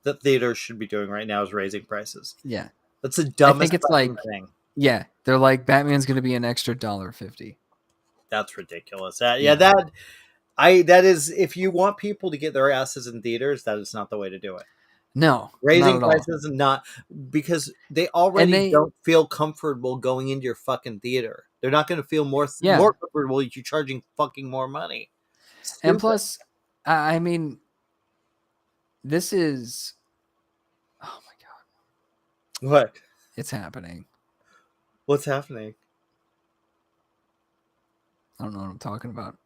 that theaters should be doing right now is raising prices. Yeah, That's the I think dumbest it's fucking like, thing. yeah, they're like, Batman's going to be an extra $1.50. That's ridiculous. That yeah, Yeah, that is if you want people to get their asses in theaters, that is not the way to do it. no, not Raising at all. prices and not because they And already they, don't feel comfortable going into your fucking theater. They're not going to feel yeah, more comfortable if you're charging fucking more money. and Stupid. plus, I mean, this is, oh my god, What? it's happening. What's happening? I don't know what I'm talking about.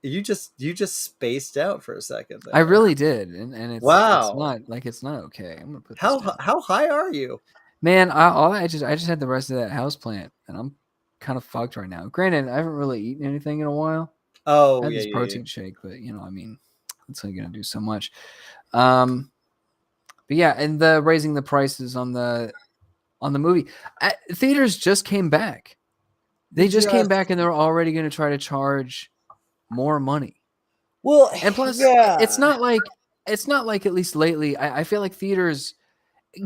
You just spaced out for a second I there. really did, and it's Wow. not like, it's not okay. I'm gonna put this How down. how high are you? Man, I just had the rest of that house plant, and I'm kind of fucked right now. Granted, I haven't really eaten anything in a while. I Oh had yeah this yeah yeah. protein shake, but I mean, it's only gonna do so much. Um, but yeah, and the raising the prices on the movie, theaters just came back. They just came Just back, and they're already gonna try to charge more money. well, And plus, yeah. it's not like, at least lately, I feel like theaters,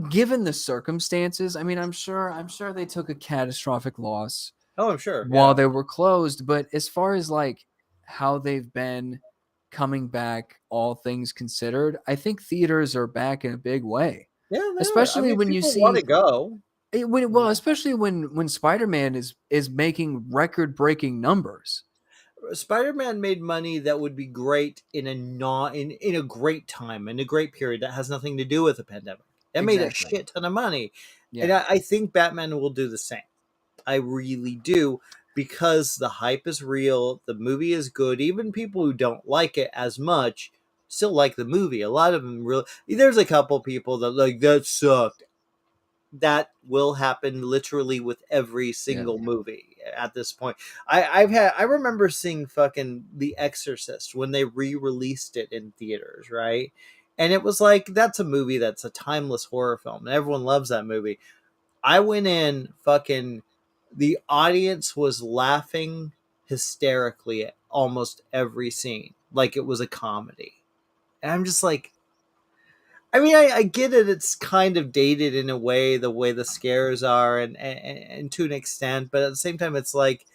given the circumstances, I mean, I'm sure they took a catastrophic loss Oh, I'm sure. while Yeah. they were closed, but as far as like how they've been coming back, all things considered, I think theaters are back in a big way. Yeah, they are. I Especially mean, when you people want to see go. You well, know, especially when Spider-Man is making record-breaking numbers. Spider-Man made money that would be great in a not in a great time in a great period that has nothing to do with the pandemic. That made a Exactly. shit ton of money, and Yeah. I think Batman will do the same. I really do because the hype is real. The movie is good. Even people who don't like it as much still like the movie. A lot of them really. There's a couple people that like that sucked. That will happen literally with every Yeah. single movie at this point. I remember seeing fucking The Exorcist when they re-released it in theaters, right? And it was like that's a movie that's a timeless horror film and everyone loves that movie. I went in fucking the audience was laughing hysterically at almost every scene like it was a comedy. And I'm just like I mean, I get it. It's kind of dated in a way, the way the scares are, and to an extent. But at the same time, it's like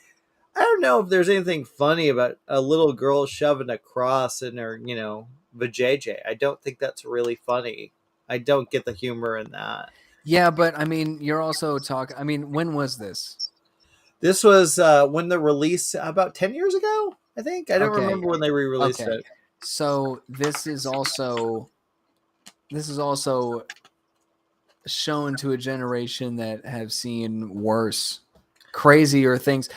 I don't know if there's anything funny about a little girl shoving a cross in her, vajayjay. I don't think that's really funny. I don't get the humor in that. Yeah, but I mean, you're also talking. I mean, when was this? This was when the release about 10 years ago. I think I don't Okay, remember when they re-released okay. it. So this is also shown to a generation that have seen worse, crazier things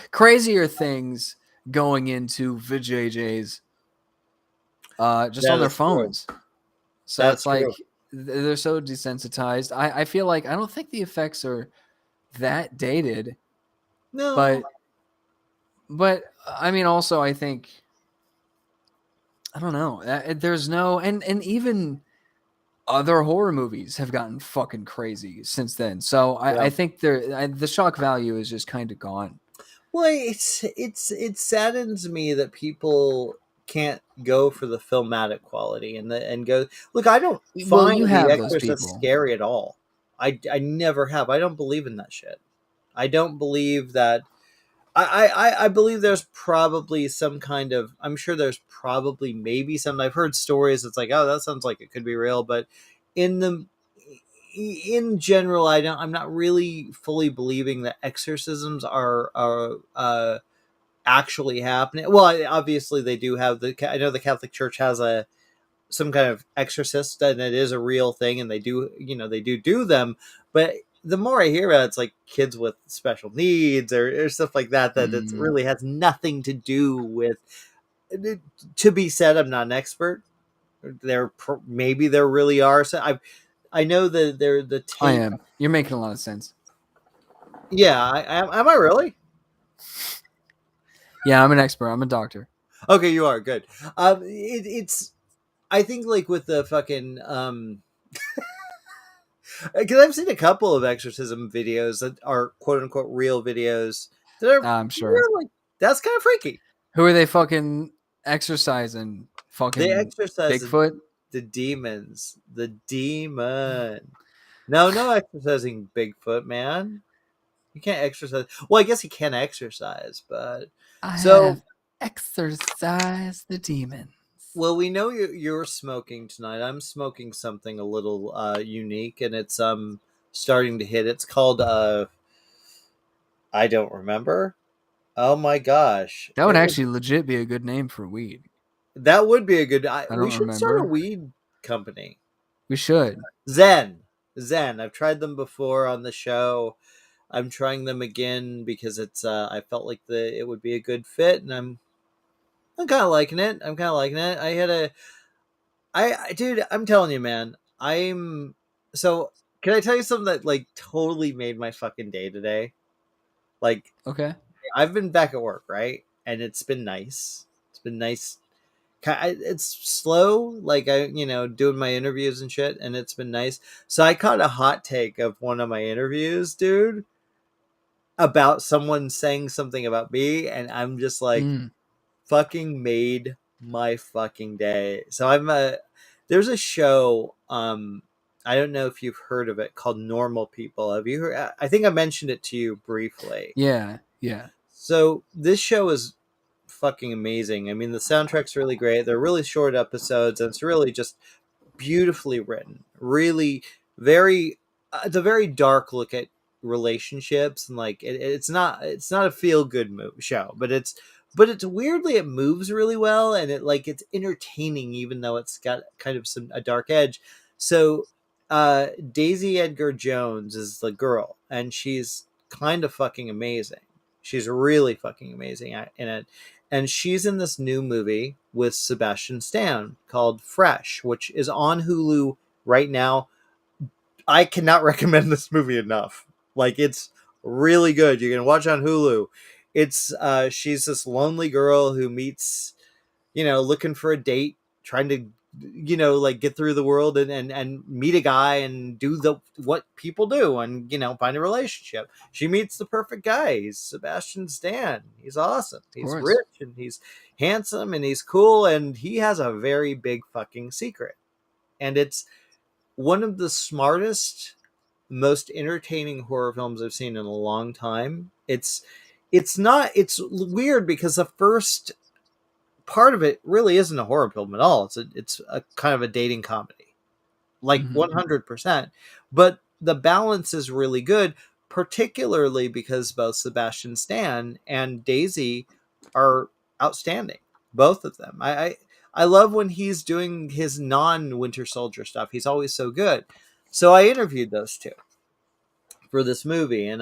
going into VJJs, just on That their is true. phones. So That's it's like true. they're so desensitized. I feel like I don't think the effects are that dated, No, but I mean, also I think I don't know. There's no and even other horror movies have gotten fucking crazy since then. So yeah. I think the shock value is just kind of gone. Well, it saddens me that people can't go for the filmatic quality and go look. I don't Well, you find The have those Exorcist people. scary at all. I never have. I don't believe in that shit. I don't believe that. I believe there's probably some kind of. I'm sure there's probably maybe some. I've heard stories. It's like, oh, that sounds like it could be real, but in the in general, I don't. I'm not really fully believing that exorcisms are actually happening. Well, obviously they do have the. I know the Catholic Church has a some kind of exorcist, and it is a real thing, and they do they do them. But the more I hear about it, it's like kids with special needs or stuff like that that Mm, really has nothing to do with. To be said, I'm not an expert. Maybe there really are. So I know that they're the I take. am. You're making a lot of sense. Yeah, am I really? Yeah, I'm an expert. I'm a doctor. Okay, you are good. It's I think like with the fucking because I've seen a couple of exorcism videos that are quote unquote real videos that are I'm sure. you're like that's kind of freaky. Who are they fucking exercising? They Fucking exorcise Bigfoot? the demons, the demon. No exorcising Bigfoot, man. You can't exercise. Well, I guess he can exercise, but I so have exorcised the demons. well, we know you're smoking tonight. I'm smoking something a little unique, and it's starting to hit. It's called I don't remember. Oh my gosh, That would it was actually legit be a good name for weed. that would be a good. I We don't should start a remember. weed company. We should. Zen. I've tried them before on the show. I'm trying them again because it's. I felt like it would be a good fit, and I'm kind of liking it. I'm kind of liking it. I had a dude, I'm telling you, man. I'm so. Can I tell you something that like totally made my fucking day today? Like Okay. I've been back at work, right, and it's been nice. It's been nice. It's slow, like doing my interviews and shit, and it's been nice. So I caught a hot take of one of my interviews, dude, about someone saying something about me, and I'm just like, Mm. fucking made my fucking day. So there's a show I don't know if you've heard of it called Normal People. Have you heard? I think I mentioned it to you briefly. Yeah. Yeah. So this show is fucking amazing. I mean, the soundtrack's really great. They're really short episodes, and it's really just beautifully written. Really, very. It's a very dark look at relationships, and like it's not a feel good show, but it's weirdly it moves really well, and it's entertaining even though it's got kind of a dark edge. So Daisy Edgar Jones is the girl, and she's kind of fucking amazing. She's really fucking amazing in it, and she's in this new movie with Sebastian Stan called Fresh, which is on Hulu right now. I cannot recommend this movie enough. Like it's really good. You can watch on Hulu. It's she's this lonely girl who meets, looking for a date, trying to like get through the world and meet a guy and do the what people do and find a relationship. She meets the perfect guy. He's Sebastian Stan. He's awesome. Of He's course. rich and he's handsome and he's cool and he has a very big fucking secret. And it's one of the smartest, most entertaining horror films I've seen in a long time. It's weird because the first part of it really isn't a horror film at all. It's a kind of a dating comedy, like Mhm. 100%. But the balance is really good, particularly because both Sebastian Stan and Daisy are outstanding. Both of them. I love when he's doing his non-Winter Soldier stuff. He's always so good. So I interviewed those two for this movie, and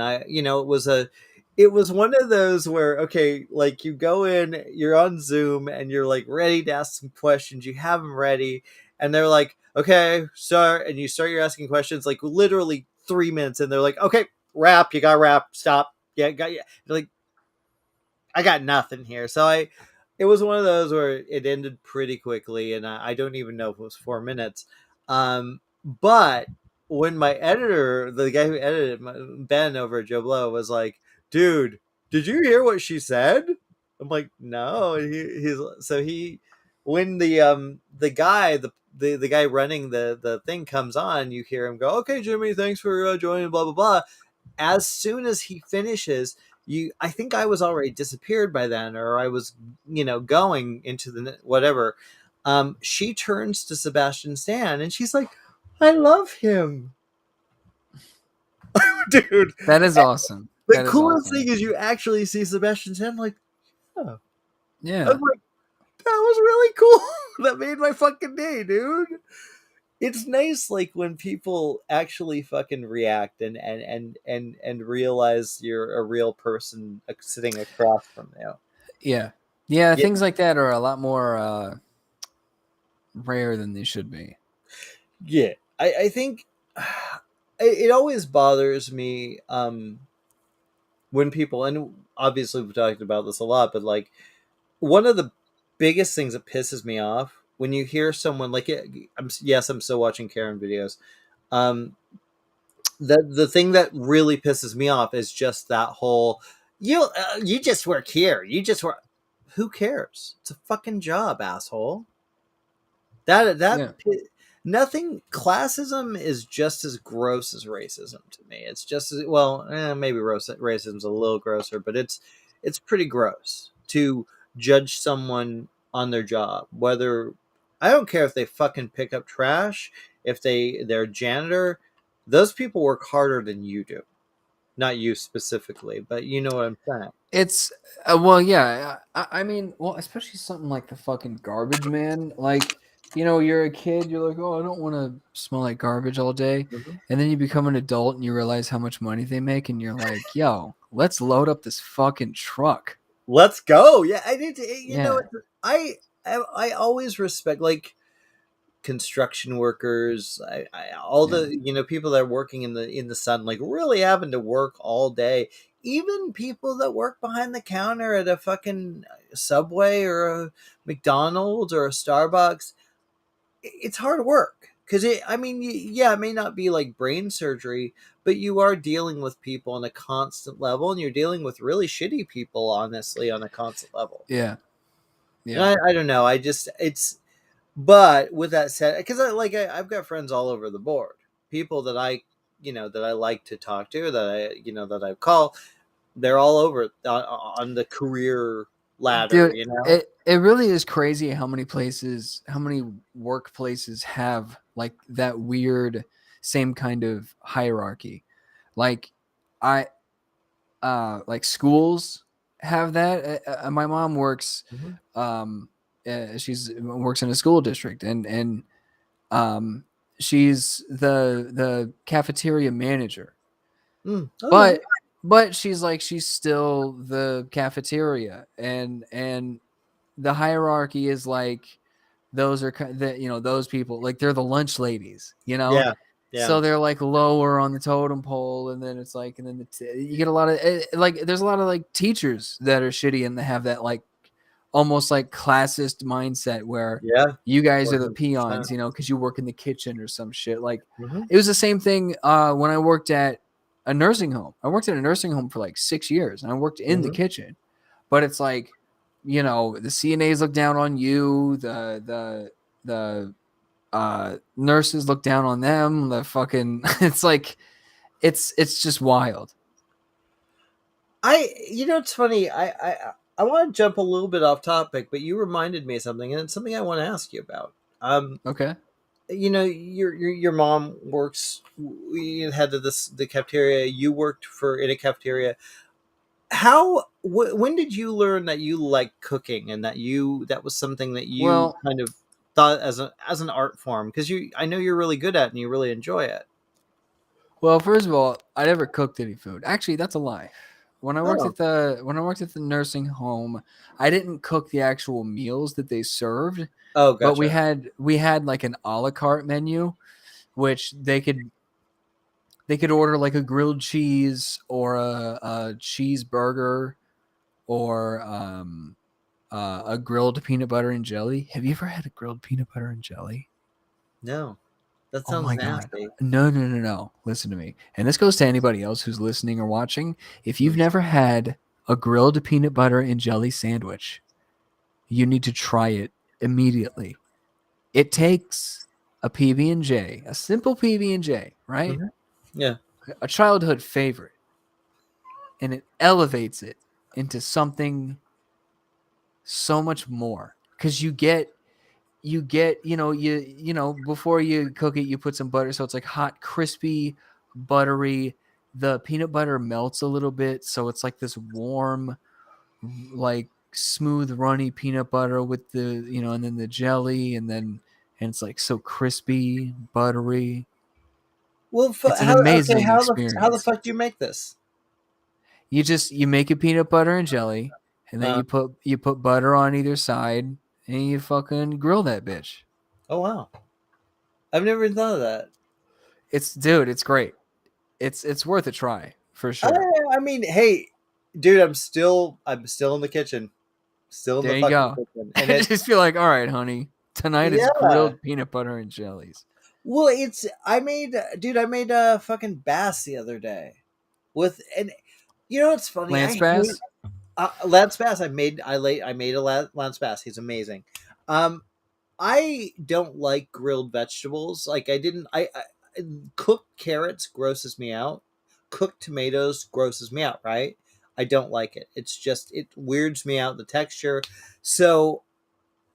it was one of those where, okay, like, you go in, you're on Zoom, and you're like ready to ask some questions, you have them ready, and they're like, okay, start, and you start your asking questions like literally 3 minutes, and they're like, okay, wrap, you got wrap, stop, yeah, got, yeah. You're like, I got nothing here. So it was one of those where it ended pretty quickly, and I don't even know if it was 4 minutes. But when my editor, the guy who edited it, Ben over at Joe Blow, was like, "Dude, did you hear what she said?" I'm like, "No." And when the guy the guy running the thing comes on, you hear him go, "Okay, Jimmy, thanks for joining." Blah blah blah. As soon as he finishes, I think I was already disappeared by then, or I was, going into the whatever. She turns to Sebastian Stan and she's like, I love him. Dude, That is awesome. the That is coolest awesome. thing is you actually see Sebastian Stan, like, oh. I was Yeah. like, that was really cool. That made my fucking day, dude. It's nice, like, when people actually fucking react and realize you're a real person sitting across from you. Yeah. Yeah, Yeah, things like that are a lot more rare than they should be. yeah. I think it always bothers me, when people, and obviously we've talked about this a lot, but like, one of the biggest things that pisses me off when you hear someone like, yes, I'm still watching Karen videos. Um, the thing that really pisses me off is just that whole, you just work here, you just work. Who cares? It's a fucking job, asshole. That that Yeah. Nothing. Classism is just as gross as racism to me. It's just as well. Maybe racism's a little grosser, but it's pretty gross to judge someone on their job. Whether, I don't care if they fucking pick up trash, if they're a janitor. Those people work harder than you do. Not you specifically, but you know what I'm saying. It's well, yeah. I mean, well, especially something like the fucking garbage man. Like, you're a kid, you're like, oh, I don't want to smell like garbage all day, Mhm. and then you become an adult and you realize how much money they make, and you're like, yo, let's load up this fucking truck. Let's go. Yeah, I need to. Yeah, I always respect, like, construction workers. All yeah, the people that are working in the sun, like really having to work all day. Even people that work behind the counter at a fucking Subway or a McDonald's or a Starbucks. It's hard work because I mean, yeah, it may not be like brain surgery, but you are dealing with people on a constant level, and you're dealing with really shitty people, honestly, on a constant level. yeah, And yeah. I don't know. I just it's But with that said, because I've got friends all over the board, people that I like to talk to, that I call. They're all over on the career ladder. Dude, it really is crazy how many places, how many workplaces have like that weird same kind of hierarchy. Like I like schools have that. My mom works Mhm. she's works in a school district, and um she's the cafeteria manager. Okay. But she's still the cafeteria, and the hierarchy is like those are those people, like they're the lunch ladies. Yeah. Yeah. So they're like lower on the totem pole, and then it's like, and then you get a lot of like there's a lot of like teachers that are shitty and they have that like almost like classist mindset where Yeah. you guys are the 100%. peons, because you work in the kitchen or some shit. Like Hmm. it was the same thing when I worked at a nursing home. I worked at a nursing home for like 6 years, and I worked in the Hmm. kitchen. But it's like, the CNAs look down on you, the nurses look down on them. The fucking it's like it's just wild. It's funny. I want to jump a little bit off topic, but you reminded me of something, and it's something I want to ask you about. Um, Okay. your mom works. You had the cafeteria. You worked for in a cafeteria. When did you learn that you like cooking and that was something that you Well, kind of thought as an art form? Because I know you're really good at it and you really enjoy it. well, first of all, I never cooked any food. Actually, that's a lie. Oh, When I worked at the nursing home, I didn't cook the actual meals that they served, oh, but gotcha. we had like an a la carte menu, which they could order like a grilled cheese or a cheeseburger or a grilled peanut butter and jelly. Have you ever had a grilled peanut butter and jelly? No, that Oh sounds my god. nasty. No, no, no, no. Listen to me. And this goes to anybody else who's listening or watching. If you've Hmm. never had a grilled peanut butter and jelly sandwich, you need to try it immediately. It takes a PB&J, a simple PB&J, right? Hmm. Yeah. A childhood favorite, and it elevates it into something so much more cuz you before you cook it you put some butter so it's like hot crispy buttery. The peanut butter melts a little bit so it's like this warm like smooth runny peanut butter with the and then the jelly and it's like so crispy buttery. Well, It's an how okay? amazing How the experience. fuck do you make this? You make a peanut butter and jelly and then Uh, you put butter on either side and you fucking grill that bitch. oh wow, I've never even thought of that. It's great. It's worth a try for I, sure. I mean, hey, dude, I'm still in the kitchen, still in the There you fucking go. kitchen, and I it just feel like, all right, honey, tonight is yeah. grilled peanut butter and jellies. Well, I made a fucking bass the other day with and you know what's funny? Lance I hate bass, Lance Bass. I made a Lance Bass. He's amazing. Um, I don't like grilled vegetables. Like I didn't. Cooked carrots grosses me out. Cooked tomatoes grosses me out. Right? I don't like it. It's just it weirds me out the texture. So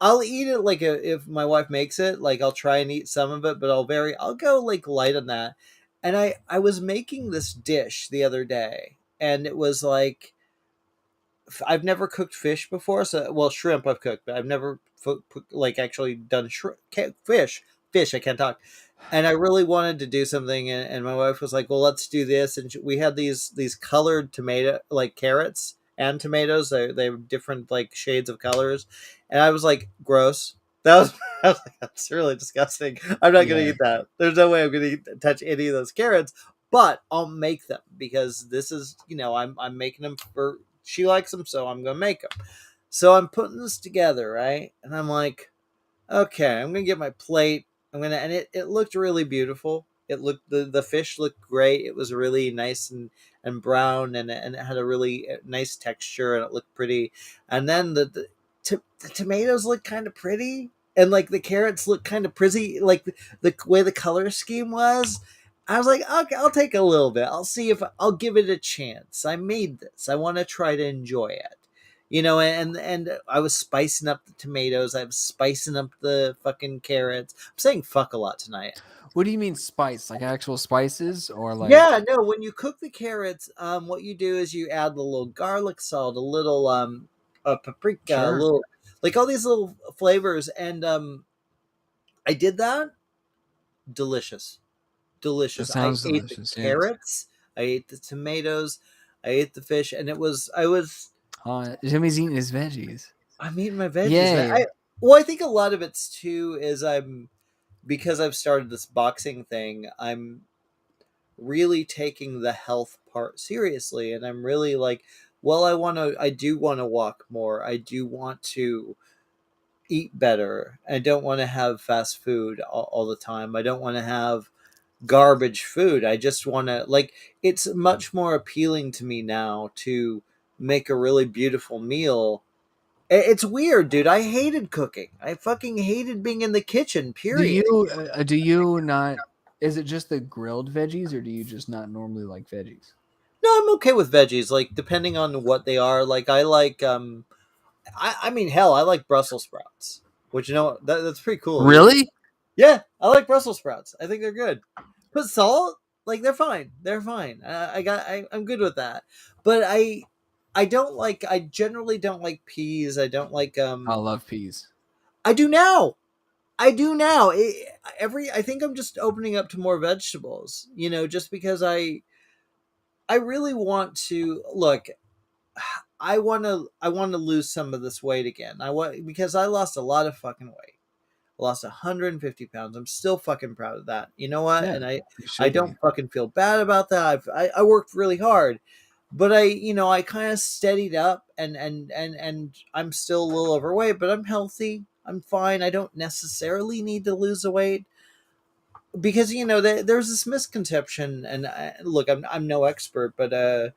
I'll eat it like if my wife makes it. Like I'll try and eat some of it, but I'll go like light on that. And I was making this dish the other day, and it was like I've never cooked fish before. So, well, shrimp I've cooked, but I've never like actually done fish. Fish I can't talk, and I really wanted to do something, and my wife was like, "Well, let's do this." And we had these colored tomato like carrots and tomatoes. They have different like shades of colors, and I was like, "Gross." That was, I was like, "That's really disgusting. I'm not gonna yeah. eat that. There's no way I'm gonna touch any of those carrots." But I'll make them because this is I'm making them for she likes them, so I'm gonna make them. So I'm putting this together, right? And I'm like, okay, I'm gonna get my plate. And it looked really beautiful. It looked the fish looked great. It was really nice and brown and it had a really nice texture and it looked pretty. And then the tomatoes looked kind of pretty and like the carrots looked kind of pretty. Like the way the color scheme was. I was like, okay, I'll take a little bit. I'll see if I'll give it a chance. I made this. I want to try to enjoy it, and I was spicing up the tomatoes. I was spicing up the fucking carrots. I'm saying fuck a lot tonight. What do you mean spice? Like actual spices or Yeah, like no. When you cook the carrots, what you do is you add a little garlic salt, a little a paprika, a sure? little like all these little flavors, and I did that. Delicious, That delicious. I sounds ate the delicious. Yes. carrots, I ate the tomatoes, I ate the fish, and Jimmy's eating his veggies. I'm eating my veggies, man. Yay. Well, I think a lot of it's too is because I've started this boxing thing, I'm really taking the health part seriously. And I'm really like, well, I do want to walk more. I do want to eat better. I don't want to have fast food all the time. I don't want to have garbage food. I just want to, like, it's much more appealing to me now to make a really beautiful meal. It's weird, dude. I hated cooking. I fucking hated being in the kitchen, period. Do you not? Is it just the grilled veggies, or do you just not normally like veggies? No, I'm okay with veggies. Like depending on what they are. Like I like I mean hell, I like Brussels sprouts. Which that's pretty cool. Really? Yeah, I like Brussels sprouts. I think they're good. Put salt, like they're fine. They're fine. I'm good with that. But I don't like. I generally don't like peas. I don't like. I love peas. I do now. I do now. I think I'm just opening up to more vegetables. Just because I really want to look. I want to lose some of this weight again. I want because I lost a lot of fucking weight. Lost 150 pounds. I'm still fucking proud of that. You know what? Yeah, And I you I should be. don't fucking feel bad about that. I worked really hard, but I kind of steadied up, and I'm still a little overweight, but I'm healthy. I'm fine. I don't necessarily need to lose the weight because there's this misconception. And look, I'm no expert, but as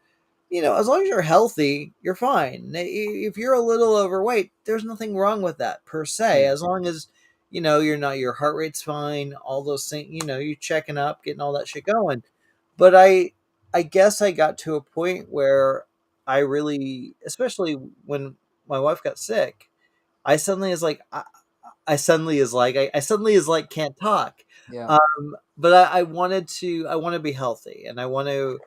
long as you're healthy, you're fine. If you're a little overweight, there's nothing wrong with that per se, Yeah. as long as you're not, your heart rate's fine, all those things. You're checking up, getting all that shit going. But I guess I got to a point where I really, especially when my wife got sick, I suddenly is like, I suddenly is like can't talk. Yeah. But I want to be healthy, and I want to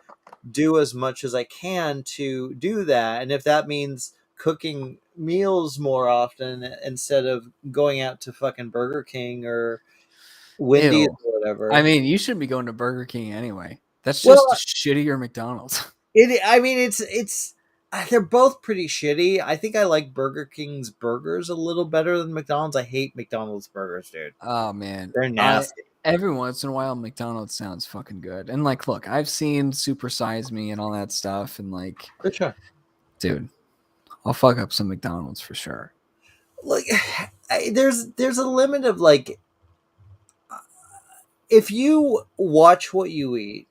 do as much as I can to do that. And if that means cooking meals more often instead of going out to fucking Burger King or Wendy's Ew. or I whatever. mean, you should be going to Burger King anyway. That's just Well, shittier McDonald's. I mean it's they're both pretty shitty. I think I like Burger King's burgers a little better than McDonald's. I hate McDonald's burgers, dude. Oh man, They're I nasty. every once in a while McDonald's sounds fucking good. And like, look, I've seen Super Size Me and all that stuff, and like, For sure. dude, I'll fuck up some McDonald's for sure. Like there's a limit of like if you watch what you eat,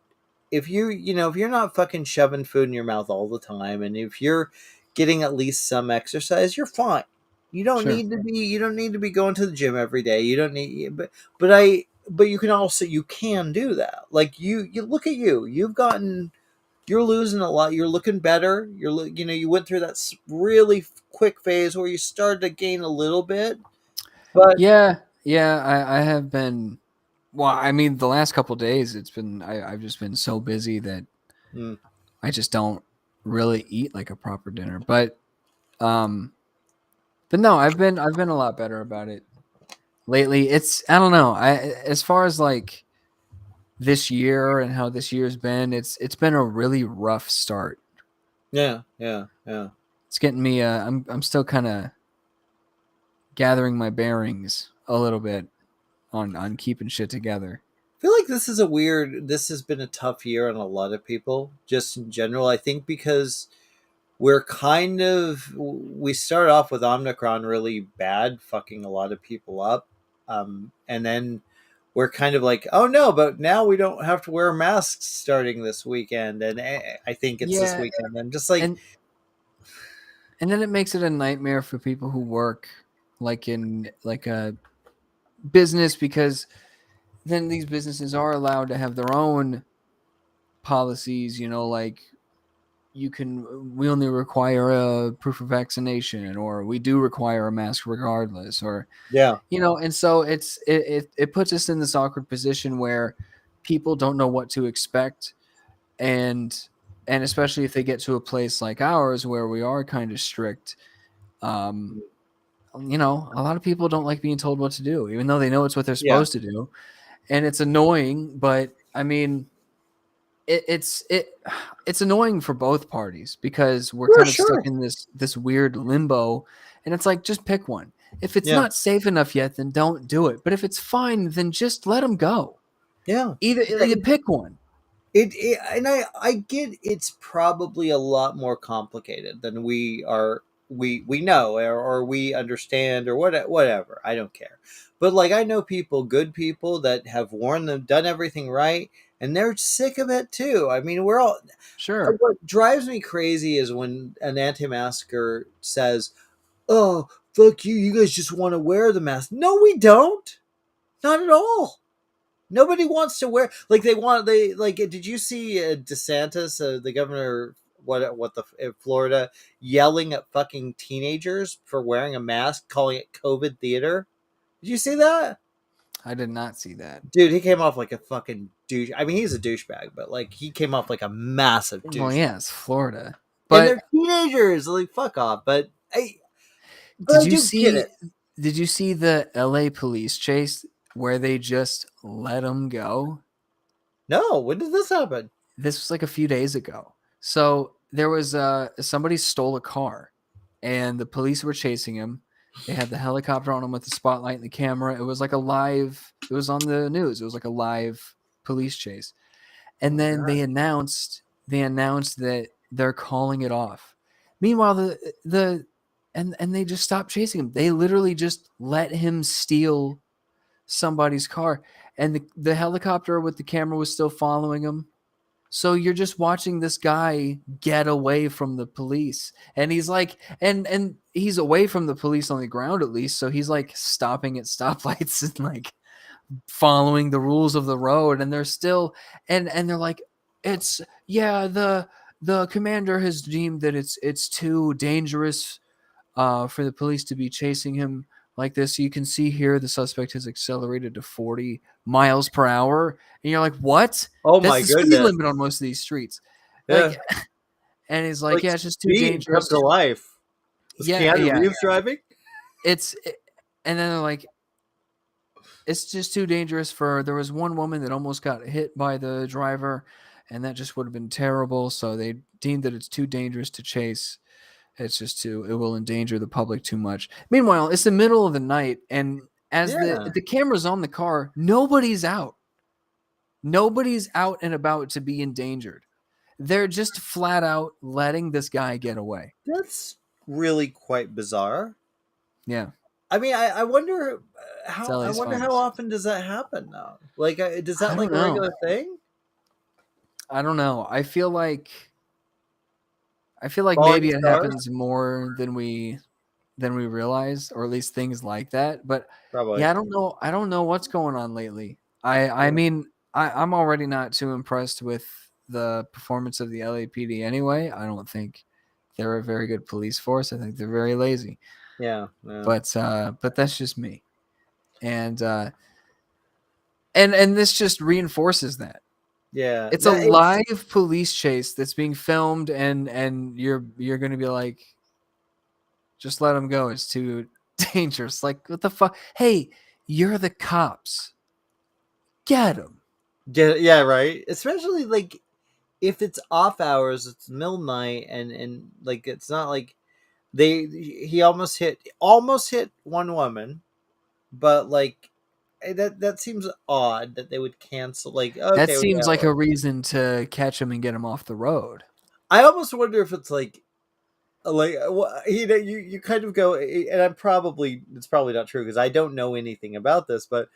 if you're not fucking shoving food in your mouth all the time, and if you're getting at least some exercise, you're fine. Sure. You don't need to be going to the gym every day. You don't need but you can do that. Like you look at you're losing a lot. You're looking better. You went through that really quick phase where you started to gain a little bit, but Yeah, yeah, I have been. Well, I mean, the last couple days, I've just been so busy that mm, I just don't really eat like a proper dinner. Um, but no, I've been a lot better about it lately. I don't know. As far as like this year and how this year's been, it's been a really rough start. yeah, yeah, yeah. It's getting me. I'm still kind of gathering my bearings a little bit on keeping shit together. I feel like this has been a tough year on a lot of people, just in general. I think because we start off with Omicron really bad, fucking a lot of people up. And then we're kind of like, oh no, but now we don't have to wear masks starting this weekend. And I think it's this Yeah, weekend. And just like, and and then it makes it a nightmare for people who work like in like a business, because then these businesses are allowed to have their own policies, like we only require a proof of vaccination, or we do require a mask regardless, or yeah, and so it puts us in this awkward position where people don't know what to expect. And and especially if they get to a place like ours where we are kind of strict, um a lot of people don't like being told what to do, even though they know it's what they're yeah, supposed to do. And it's annoying, but I mean, it's annoying for both parties, because we're for kind of stuck sure. in this weird limbo. And it's like, just pick one. If it's Yeah, not safe enough yet, then don't do it. But if it's fine, then just let them go. yeah. Either pick one. And I get it's probably a lot more complicated than we know, or we understand, or whatever. I don't care. But like I know good people that have worn them, done everything right, and they're sick of it too. I mean, we're all Sure. what drives me crazy is when an anti-masker says, "Oh, fuck you. You guys just want to wear the mask." No, we don't. Not at all. Nobody wants to wear like they want they like. Did you see DeSantis, the governor, what the Florida, yelling at fucking teenagers for wearing a mask, calling it COVID theater? Did you see that? I did not see that. Dude, he came off like a fucking douche. I mean, he's a douchebag, but like he came off like a massive Well, douchebag. yeah, it's Florida. And But they're teenagers, like fuck off. But did I you do get see it. did you see the LA police chase where they just let him go? No, when did this happen? This was like a few days ago. So there was somebody stole a car and the police were chasing him. They had the helicopter on him with the spotlight and the camera. It was like a live, it was on the news. It was like a live police chase. Oh And my then god. they announced that they're calling it off. Meanwhile, the and they just stopped chasing him. They literally just let him steal somebody's car. And the helicopter with the camera was still following him. So you're just watching this guy get away from the police. And he's like and he's away from the police on the ground at least. So he's like stopping at stoplights and like following the rules of the road. And they're still and they're like, it's yeah, the commander has deemed that it's too dangerous for the police to be chasing him like this. You can see here the suspect has accelerated to 40 miles per hour. And you're like, what? Oh That's my the speed goodness. limit on most of these streets. Yeah. Like, and he's like, Like yeah, it's just too speed come dangerous. to life. Was Yeah, Keanu yeah. Reeves driving? It's, and then they're like, it's just too dangerous for, there was one woman that almost got hit by the driver and that just would have been terrible. So they deemed that it's too dangerous to chase. It's just too, it will endanger the public too much. Meanwhile, it's the middle of the night, and as Yeah. the camera's on the car, nobody's out. Nobody's out and about to be endangered. They're just flat out letting this guy get away. That's really quite bizarre. Yeah, I mean, I wonder it's how LA's how finest. often does that happen now? Like, does I that don't like a know. regular thing? I don't know. I feel like Falling maybe it stars, happens more than we realize, or at least things like that. But probably. yeah, I don't know. I don't know what's going on lately. I Yeah. mean, I'm already not too impressed with the performance of the LAPD anyway. I don't think they're a very good police force. I think they're very lazy. Yeah. Yeah. But that's just me. And and this just reinforces that. Yeah. It's a No, it's live police chase that's being filmed and you're going to be like, just let him go. It's too dangerous. Like, what the fuck? Hey, you're the cops. Get him. yeah, right. Especially like if it's off hours, it's middle night, and like it's not like he almost hit one woman, but like that seems odd that they would cancel. Like, That okay, seems yeah. like a reason to catch him and get him off the road. I almost wonder if it's like you know you kind of go, and it's probably not true because I don't know anything about this, but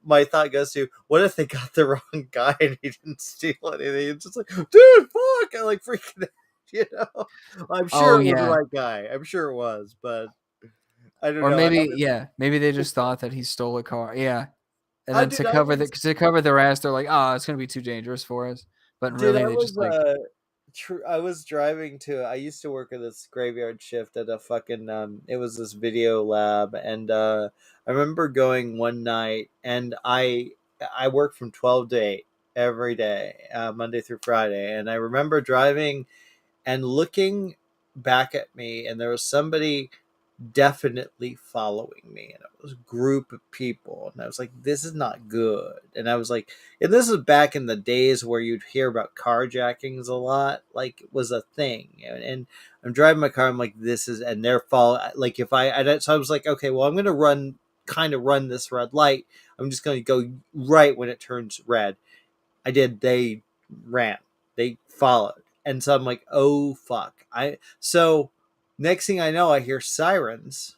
my thought goes to, what if they got the wrong guy and he didn't steal anything? It's just like, dude, fuck, I like freaking out, you know. I'm Oh sure it was the yeah. right guy, I'm sure it was, but I don't Or know. maybe yeah, maybe they just thought that he stole a car. Yeah. And then I was to cover their ass, they're like, "Oh, it's going to be too dangerous for us." But dude really I they just was like I was driving to. I used to work at this graveyard shift at a fucking. It was this video lab, and I remember going one night, and I worked from 12 to 8 every day, Monday through Friday, and I remember driving and looking back at me, and there was somebody definitely following me, and it was a group of people, and I was like, this is not good. And I was like, and this is back in the days where you'd hear about carjackings a lot, like it was a thing. And I'm driving my car, I'm like, this is, and they're follow, like if so I was like, okay, well, I'm gonna run this red light. I'm just gonna go right when it turns red. I did. They ran. They followed. And so I'm like, oh fuck. So next thing I know, I hear sirens,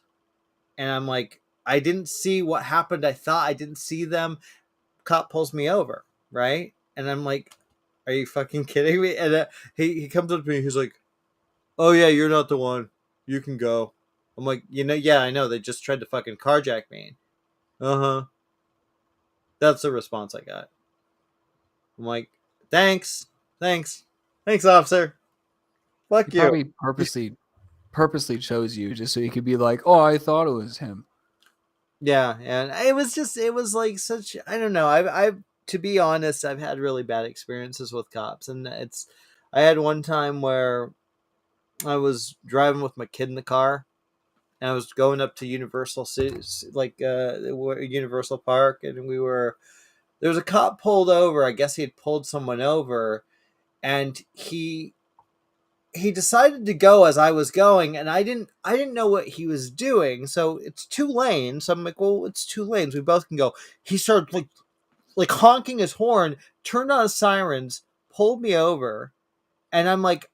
and I'm like, I didn't see what happened. I thought I didn't see them. Cop pulls me over, right? And I'm like, are you fucking kidding me? And he comes up to me. He's like, oh yeah, you're not the one. You can go. I'm like, yeah, I know. They just tried to fucking carjack me. Uh huh. That's the response I got. I'm like, thanks, thanks, thanks, officer. He Fuck you. probably purposely chose you just so he could be like, "Oh, I thought it was him." Yeah, and it was like such. I don't know. To be honest, I've had really bad experiences with cops, and it's. I had one time where I was driving with my kid in the car, and I was going up to Universal Cities, like Universal Park, and there was a cop pulled over. I guess he had pulled someone over, and he decided to go as I was going, and I didn't know what he was doing. So it's two lanes. So I'm like, well, it's two lanes. We both can go. He started like honking his horn, turned on his sirens, pulled me over, and I'm like,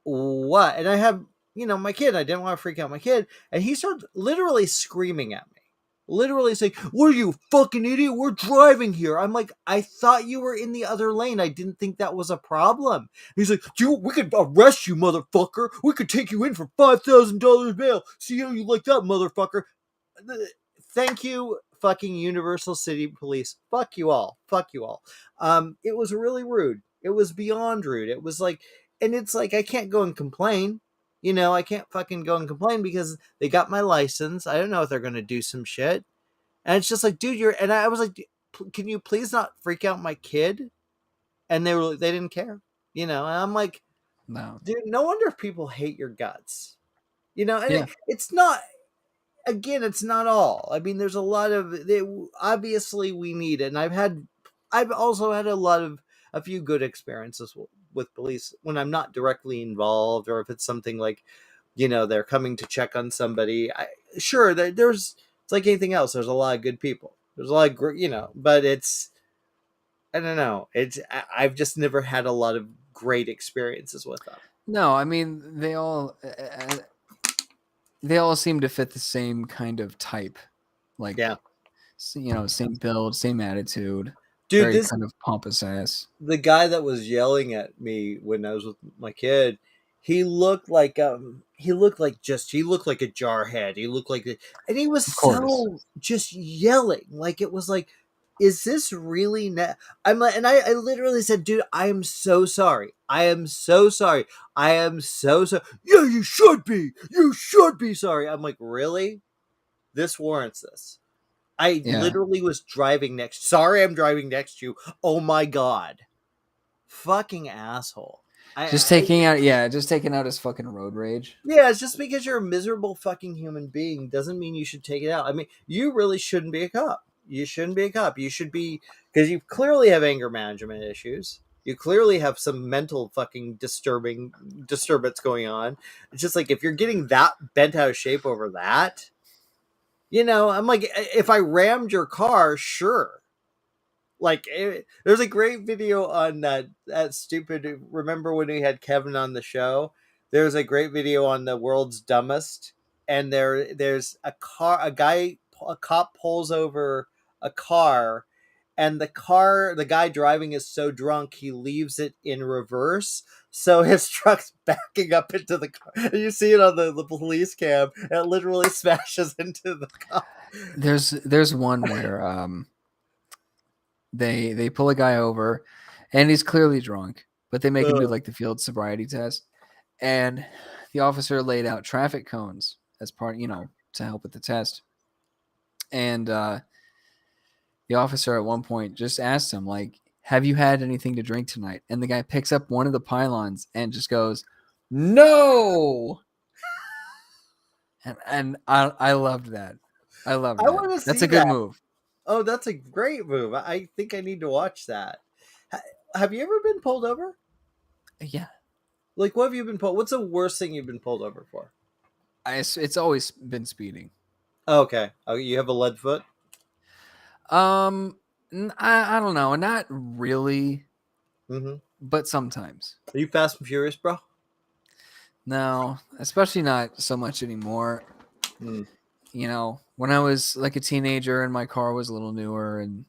what? And I have, my kid. I didn't want to freak out my kid, and he started literally screaming at me. Literally saying, "What are you, fucking idiot? We're driving here." I'm like, I thought you were in the other lane. I didn't think that was a problem. He's like, we could arrest you, motherfucker. We could take you in for $5,000 bail. See how you like that, motherfucker. Thank you, fucking Universal City Police. Fuck you all. Fuck you all. It was really rude. It was beyond rude. It was like, and it's like, I can't go and complain. I can't fucking go and complain because they got my license. I don't know if they're going to do some shit. And it's just like, dude, and I was like, can you please not freak out my kid? And they didn't care, and I'm like, No. dude, no wonder if people hate your guts, and Yeah. it's not, again, it's not all. I mean, there's a lot of obviously we need it, and I've also had a few good experiences with police when I'm not directly involved, or if it's something like, they're coming to check on somebody. Sure, there's it's like anything else. There's a lot of good people. There's a lot of but it's, I don't know. I've just never had a lot of great experiences with them. No, I mean they all seem to fit the same kind of type. Yeah, Like, same build, same attitude, dude, very this kind of pompous ass. the guy that was yelling at me when I was with my kid, he looked like a jarhead. He looked like, and he was Of course. so just yelling, like it was like, is this really I'm like, and I literally said, dude, I am so sorry. I am so sorry. I am so sorry. Yeah, you should be. You should be sorry. I'm like, really? This warrants this. I Yeah. literally was driving next. Sorry, I'm driving next to you. Oh my god, fucking asshole. Just taking out his fucking road rage. Yeah, it's just because you're a miserable fucking human being doesn't mean you should take it out. I mean, you really shouldn't be a cop. You shouldn't be a cop. You should be, because you clearly have anger management issues. You clearly have some mental fucking disturbance going on. It's just like, if you're getting that bent out of shape over that, I'm like, if I rammed your car, sure. Like, there's a great video on that stupid. Remember when we had Kevin on the show? There's a great video on the world's dumbest, and there's a cop pulls over a car, and the guy driving is so drunk he leaves it in reverse, so his truck's backing up into the car. And you see it on the police cam, and it literally smashes into the cop. There's one where they pull a guy over and he's clearly drunk, but they make him do Ugh. like the field sobriety test. And the officer laid out traffic cones as part, to help with the test. And the officer at one point just asked him, like, have you had anything to drink tonight? And the guy picks up one of the pylons and just goes, no. And I loved that. I loved I that. want to That's see a good that. move. Oh, that's a great move. I think I need to watch that. Have you ever been pulled over? Yeah. Like, what have you been pulled? What's the worst thing you've been pulled over for? It's always been speeding. Oh, okay. Oh, you have a lead foot? Um, I don't know. Not really, Mm-hmm. but sometimes. Are you Fast and Furious, bro? No, especially not so much anymore. Mm. When I was like a teenager and my car was a little newer, and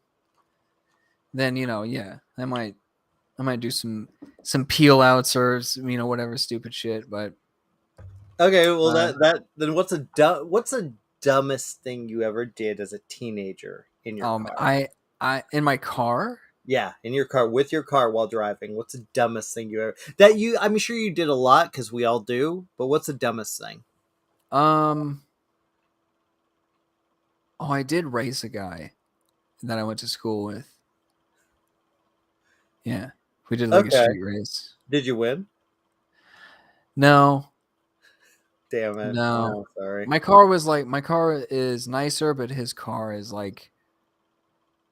then yeah, I might do some peel outs or whatever stupid shit. But Okay, well, uh, then what's the dumbest thing you ever did as a teenager in your car? I I in my car. Yeah, in your car, with your car while driving. What's the dumbest thing you ever that you? I'm sure you did a lot because we all do. But what's the dumbest thing? Um, oh, I did race a guy that I went to school with. Yeah, we did like a Okay, street race. did you win? No, Damn it! no. Oh, sorry. My car is nicer, but his car is like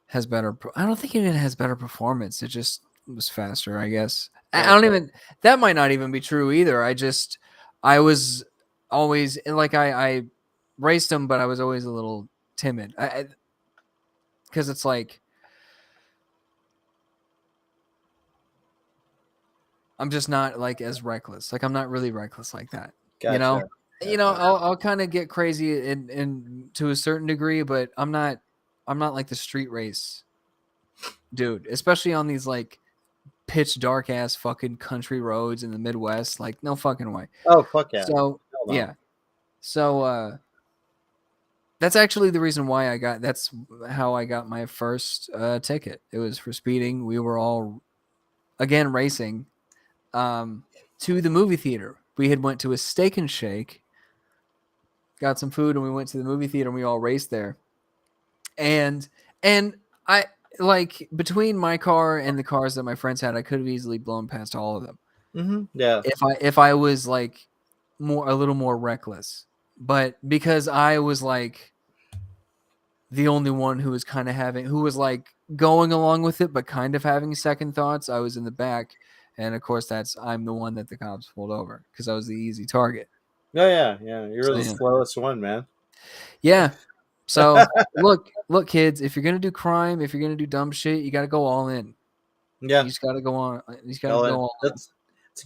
has better. I don't think it even has better performance. It just was faster, I guess. I don't Okay. even. That might not even be true either. I was always like I raced him, but I was always a little timid. Because it's like I'm just not like as reckless. Like I'm not really reckless like that. You know. Gotcha. Gotcha. I'll kind of get crazy in to a certain degree, but I'm not. I'm not like the street race dude, especially on these like pitch dark ass fucking country roads in the Midwest. Like, no fucking way. Oh fuck yeah! So Hell no. yeah. So that's actually the reason why that's how I got my first ticket. It was for speeding. We were all again racing to the movie theater. We had went to a Steak and Shake, got some food, and we went to the movie theater and we all raced there. And I like between my car and the cars that my friends had, I could have easily blown past all of them Yeah. if I was like a little more reckless. But because I was like the only one who was like going along with it, but kind of having second thoughts, I was in the back, and of course I'm the one that the cops pulled over because I was the easy target. Oh yeah. Yeah. You're So the yeah, slowest one, man. yeah. So look, kids, if you're gonna do crime, if you're gonna do dumb shit, you got to go all in. Yeah. You just got to go on. You just got to All go in. all in. That's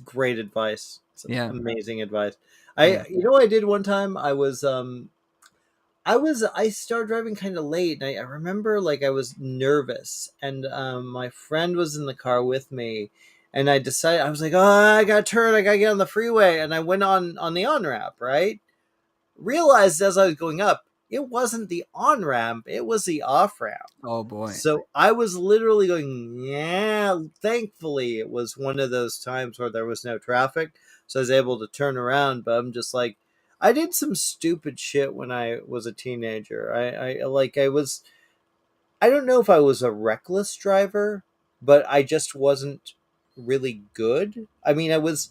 great advice. It's Yeah, amazing advice. yeah. What I did one time. I started driving kind of late, and I remember like I was nervous, and my friend was in the car with me, and I was like, oh, I gotta turn, I gotta get on the freeway, and I went on the on ramp, right? Realized as I was going up, it wasn't the on ramp, it was the off ramp. Oh boy. So I was literally going, yeah. Thankfully, it was one of those times where there was no traffic, so I was able to turn around. But I'm just like, I did some stupid shit when I was a teenager. I don't know if I was a reckless driver, but I just wasn't really good. I mean, I was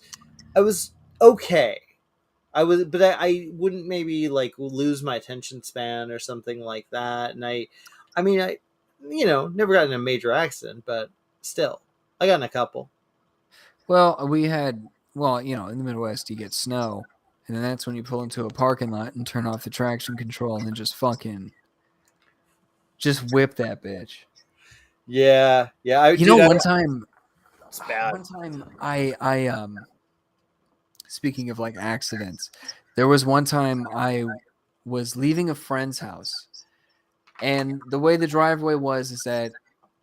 okay. But I wouldn't maybe like lose my attention span or something like that. And I mean, never got in a major accident, but still, I got in a couple. Well, in the Midwest, you get snow, and then that's when you pull into a parking lot and turn off the traction control and then just whip that bitch. Yeah, yeah. You know, It's bad. one time speaking of like accidents, there was one time I was leaving a friend's house, and the way the driveway was is that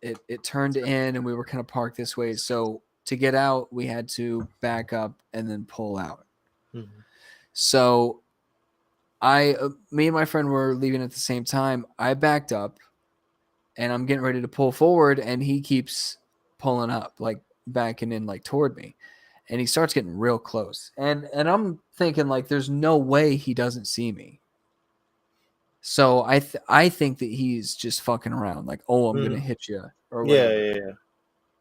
it turned in and we were kind of parked this way. So to get out, we had to back up and then pull out. Mhm. So me and my friend were leaving at the same time. I backed up and I'm getting ready to pull forward, and he keeps pulling up, like backing in, like toward me, and he starts getting real close. And I'm thinking like, there's no way he doesn't see me. So I think that he's just fucking around, like, oh, I'm gonna Mhm. hit you or Yeah, whatever. yeah, yeah.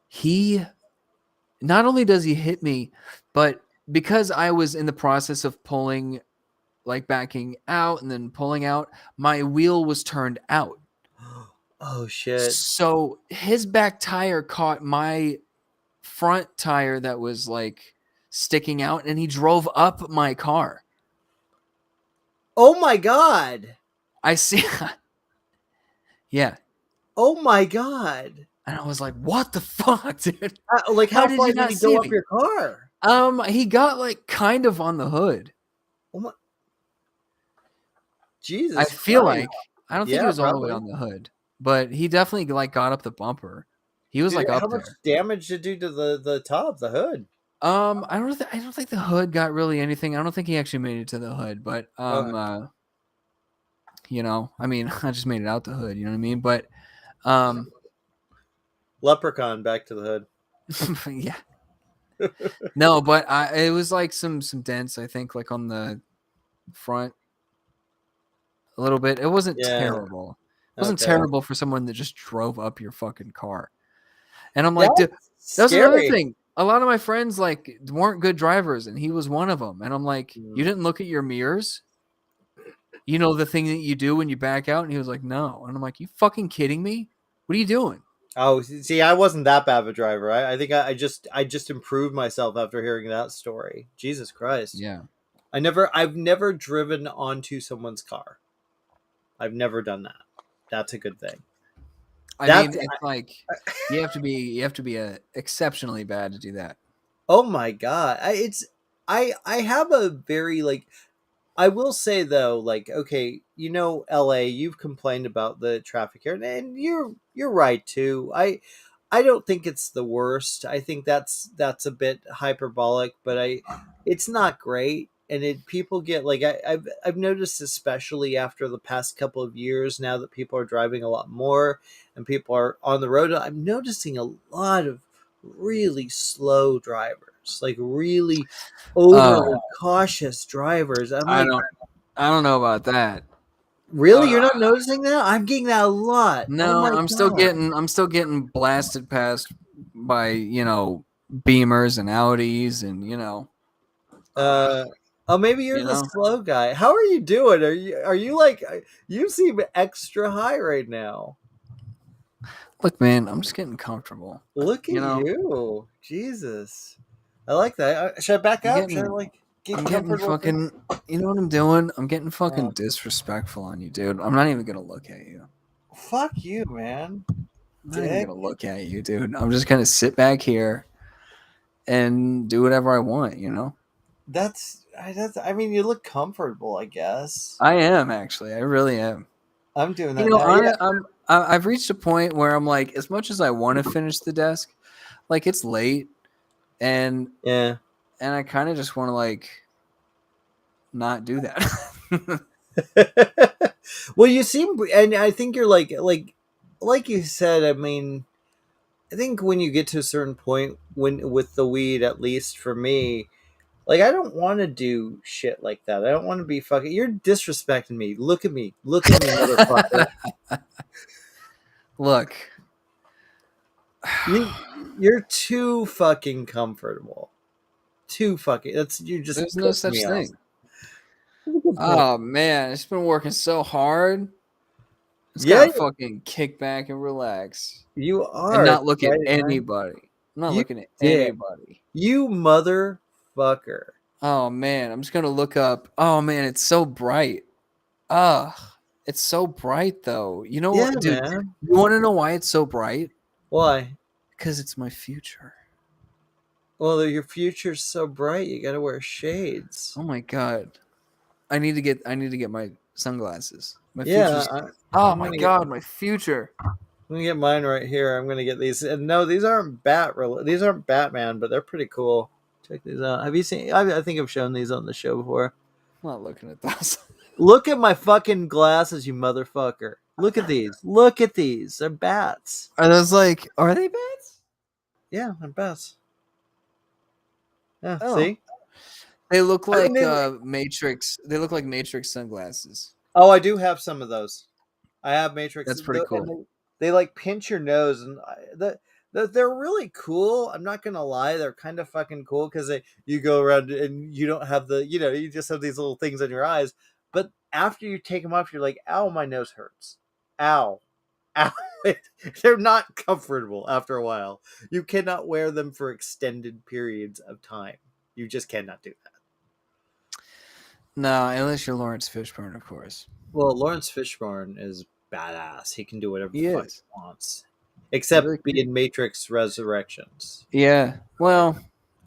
He not only does he hit me, but because I was in the process of pulling, like backing out and then pulling out, my wheel was turned out. Oh shit. So his back tire caught my front tire that was like sticking out, and he drove up my car. Oh my god. I see. Yeah. Oh my god. And I was like, what the fuck, dude? Like, How how did far you did not he go see up me? your car? He got like kind of on the hood. Oh my, I Jesus feel Christ. like I don't think he Yeah, was all the way probably. on the hood, but he definitely like got up the bumper. He was Dude, like how up much there. damage did it do to the top, the hood? I don't think the hood got really anything. I don't think he actually made it to the hood, but Okay. I mean, I just made it out the hood. You know what I mean? But um, Leprechaun Back to the Hood. Yeah. No, but it was like some dents, I think, like on the front a little bit. It wasn't Yeah. terrible. It wasn't Okay. terrible for someone that just drove up your fucking car. And I'm like, dude, That's that was another scary. thing. A lot of my friends like weren't good drivers, and he was one of them. And I'm like, you Mm. didn't look at your mirrors? You know the thing that you do when you back out? And he was like, no. And I'm like, you fucking kidding me? What are you doing? Oh, see, I wasn't that bad of a driver. I think I just improved myself after hearing that story. Jesus Christ. Yeah. I've never driven onto someone's car. I've never done that. That's a good thing. I That's mean, it's like you have to be exceptionally bad to do that. oh my god. I have a very like I will say though, like, okay, LA, you've complained about the traffic here, and you're right too. I don't think it's the worst. I think that's a bit hyperbolic, but it's not great. And people get like I've noticed, especially after the past couple of years, now that people are driving a lot more and people are on the road, I'm noticing a lot of really slow drivers, like really Oh, overly cautious drivers. I'm I like, don't I don't know about that. really? You're Uh, not noticing that? I'm getting that a lot. Oh no, my god. I'm still getting blasted past by, Beamers and Audis and, Uh oh, maybe you're you the know. slow guy. How are you doing? Are you like you seem extra high right now. Look, man, I'm just getting comfortable. Look at You know, you. Jesus. I like that. Should I back I'm up? Should I getting like get I'm getting comfortable for fucking you know what I'm doing? I'm getting uh, fucking disrespectful on you, dude. I'm not even gonna look at you. fuck you, man. I'm not even Dick. gonna look at you, dude. I'm just gonna sit back here and do whatever I want, you know? That's I mean you look comfortable, I guess. I am actually. I really am. I'm doing You that know, now. Yeah. I've reached a point where I'm like, as much as I want to finish the desk, like it's late, and Yeah. I kind of just want to like not do that. Well, you seem, and I think you're like you said. I mean, I think when you get to a certain point, when with the weed, at least for me, like I don't want to do shit like that. I don't want to be fucking. You're disrespecting me. Look at me, motherfucker. Look, You you're too fucking comfortable. Too fucking. That's you're just there's no pissing such me off. thing. That's a good point. Oh man, it's been working so hard. Just Yeah, gotta fucking kick back and relax you and are. It's not look at right, man. anybody. I'm not You looking at dick. anybody. You motherfucker. Oh man, I'm just gonna look up. Oh man, it's so bright. Ugh, it's so bright though. You know Yeah, what, dude? man. You want to know why it's so bright? Why? Because it's my future. Well, your future's so bright. You got to wear shades. Oh my god, I need to get my sunglasses. My Yeah, future's. Oh I'm my gonna get god, my future. mine right here. I'm gonna get these. And no, these aren't these aren't Batman, but they're pretty cool. Check these out. Have you seen? I think I've shown these on the show before. I'm not looking at those. Look at my fucking glasses, you motherfucker. Look at these. Look at these. They're bats. Are those like? Are they bats? Yeah, they're bats. Yeah, Oh, see? they look I mean, like Matrix. They look like Matrix sunglasses. oh, I do have some of those. I have Matrix, That's pretty and cool. they like pinch your nose, and they're really cool. I'm not gonna lie, they're kind of fucking cool because you go around and you don't have you just have these little things on your eyes. But after you take them off, you're like, ow, my nose hurts. Ow, ow. They're not comfortable after a while. You cannot wear them for extended periods of time. You just cannot do that. No, unless you're Lawrence Fishburne, of course. Well, Lawrence Fishburne is badass. He can do whatever the He fuck he is. wants, He really except be can. in Matrix Resurrections. Yeah. Well,